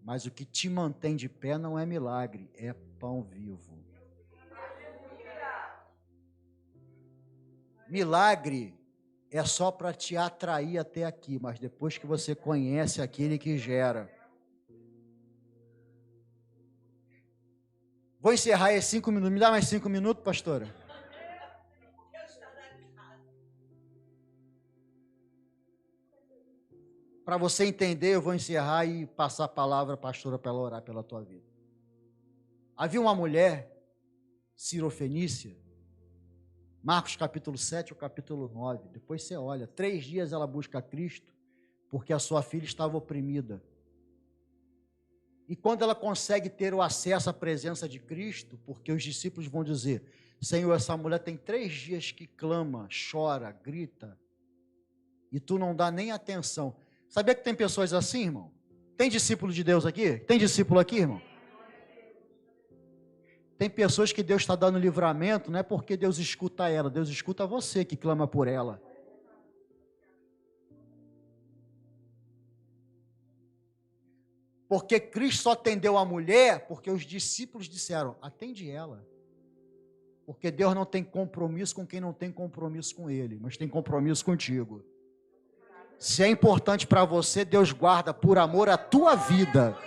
Mas o que te mantém de pé não é milagre, é pão vivo. Milagre é só para te atrair até aqui, mas depois que você conhece aquele que gera. Vou encerrar esses 5 minutos. Me dá mais 5 minutos, pastora? Para você entender, eu vou encerrar e passar a palavra, pastora, para ela orar pela tua vida. Havia uma mulher, Sirofenícia, Marcos capítulo 7 ou capítulo 9. Depois você olha, 3 dias ela busca Cristo, porque a sua filha estava oprimida. E quando ela consegue ter o acesso à presença de Cristo, porque os discípulos vão dizer, Senhor, essa mulher tem 3 dias que clama, chora, grita, e tu não dá nem atenção. Sabia que tem pessoas assim, irmão? Tem discípulo de Deus aqui? Tem discípulo aqui, irmão? Tem pessoas que Deus está dando livramento, não é porque Deus escuta ela, Deus escuta você que clama por ela. Porque Cristo só atendeu a mulher porque os discípulos disseram, atende ela. Porque Deus não tem compromisso com quem não tem compromisso com Ele, mas tem compromisso contigo. Se é importante para você, Deus guarda por amor a tua vida.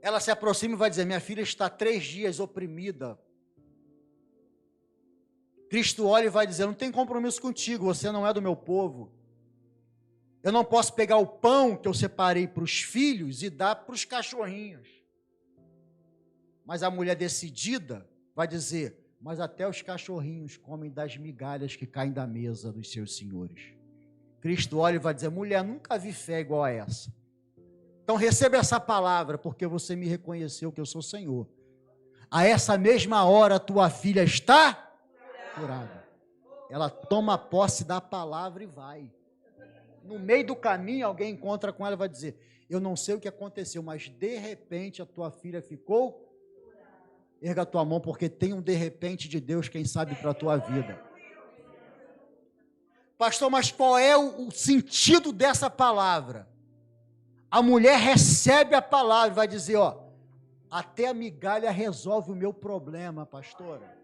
Ela se aproxima e vai dizer, minha filha está 3 dias oprimida. Cristo olha e vai dizer, não tem compromisso contigo, você não é do meu povo. Eu não posso pegar o pão que eu separei para os filhos e dar para os cachorrinhos. Mas a mulher decidida vai dizer, mas até os cachorrinhos comem das migalhas que caem da mesa dos seus senhores. Cristo olha e vai dizer, mulher, nunca vi fé igual a essa. Então receba essa palavra, porque você me reconheceu que eu sou Senhor. A essa mesma hora tua filha está curada. Ela toma posse da palavra e vai. No meio do caminho, alguém encontra com ela e vai dizer, eu não sei o que aconteceu, mas de repente a tua filha ficou. Erga a tua mão, porque tem um de repente de Deus, quem sabe, para a tua vida. Pastor, mas qual é o sentido dessa palavra? A mulher recebe a palavra e vai dizer, ó, até a migalha resolve o meu problema, pastora.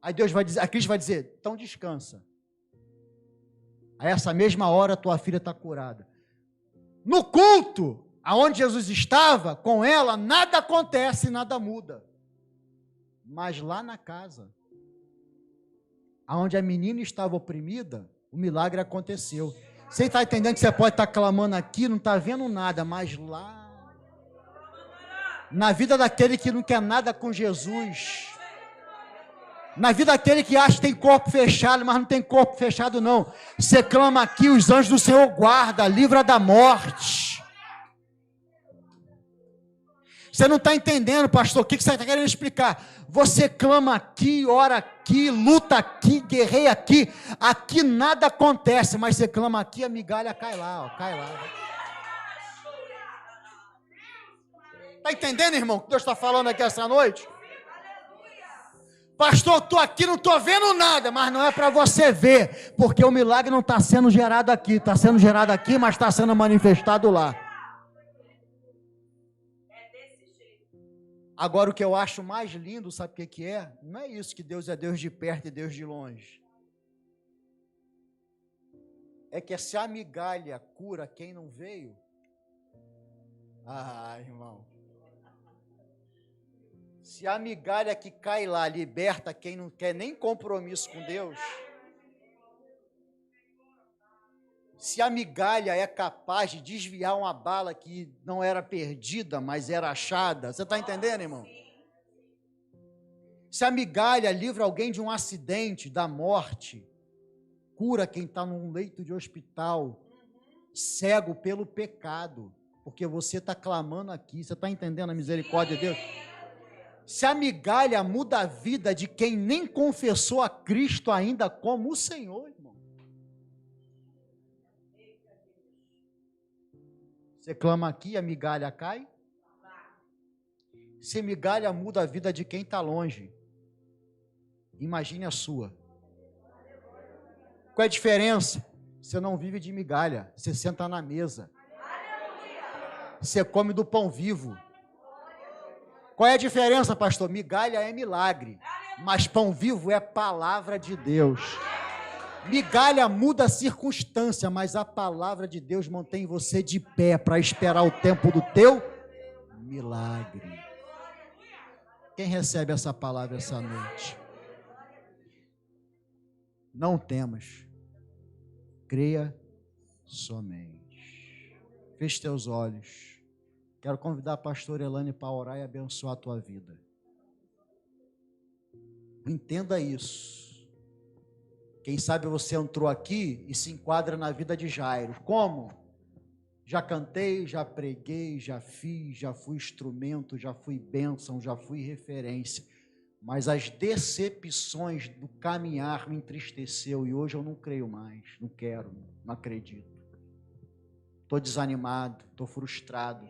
Aí Deus vai dizer, a Cristo vai dizer, então descansa. A essa mesma hora tua filha está curada. No culto, aonde Jesus estava, com ela, nada acontece, nada muda. Mas lá na casa, aonde a menina estava oprimida, o milagre aconteceu. Você está entendendo que você pode estar clamando aqui, não está vendo nada, mas lá, na vida daquele que não quer nada com Jesus, na vida daquele que acha que tem corpo fechado, mas não tem corpo fechado não, você clama aqui, os anjos do Senhor guarda, livra da morte. Você não está entendendo, pastor, o que você está querendo explicar? Você clama aqui, ora aqui, luta aqui, guerreia aqui. Aqui nada acontece, mas você clama aqui, a migalha cai lá, ó, cai lá. Está entendendo, irmão, o que Deus está falando aqui essa noite? Pastor, eu estou aqui, não estou vendo nada, mas não é para você ver, porque o milagre não está sendo gerado aqui, está sendo gerado aqui, mas está sendo manifestado lá. Agora, o que eu acho mais lindo, sabe o que é? Não é isso que Deus é Deus de perto e Deus de longe. É que se a migalha cura quem não veio, irmão, se a migalha que cai lá liberta quem não quer nem compromisso com Deus, se a migalha é capaz de desviar uma bala que não era perdida, mas era achada, você está entendendo, irmão? Se a migalha livra alguém de um acidente, da morte, cura quem está num leito de hospital, cego pelo pecado, porque você está clamando aqui, você está entendendo a misericórdia de Deus? Se a migalha muda a vida de quem nem confessou a Cristo ainda como o Senhor, irmão. Você clama aqui, a migalha cai? Se migalha muda a vida de quem está longe, imagine a sua. Qual é a diferença? Você não vive de migalha, você senta na mesa. Você come do pão vivo. Qual é a diferença, pastor? Migalha é milagre, mas pão vivo é palavra de Deus. Migalha muda a circunstância, mas a palavra de Deus mantém você de pé para esperar o tempo do teu milagre. Quem recebe essa palavra essa noite? Não temas, creia somente. Feche teus olhos. Quero convidar a pastora Elane para orar e abençoar a tua vida. Entenda isso. Quem sabe você entrou aqui e se enquadra na vida de Jairo. Como? Já cantei, já preguei, já fiz, já fui instrumento, já fui bênção, já fui referência. Mas as decepções do caminhar me entristeceu e hoje eu não creio mais, não quero, não acredito. Estou desanimado, estou frustrado.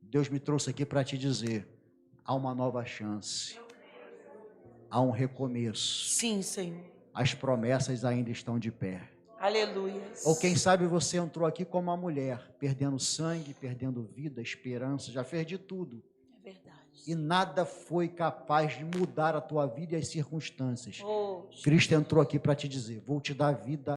Deus me trouxe aqui para te dizer, há uma nova chance, há um recomeço. Sim, Senhor. As promessas ainda estão de pé. Aleluia. Ou quem sabe você entrou aqui como uma mulher, perdendo sangue, perdendo vida, esperança, já fez de tudo. É verdade. E nada foi capaz de mudar a tua vida e as circunstâncias. Oh, Cristo entrou aqui para te dizer, vou te dar vida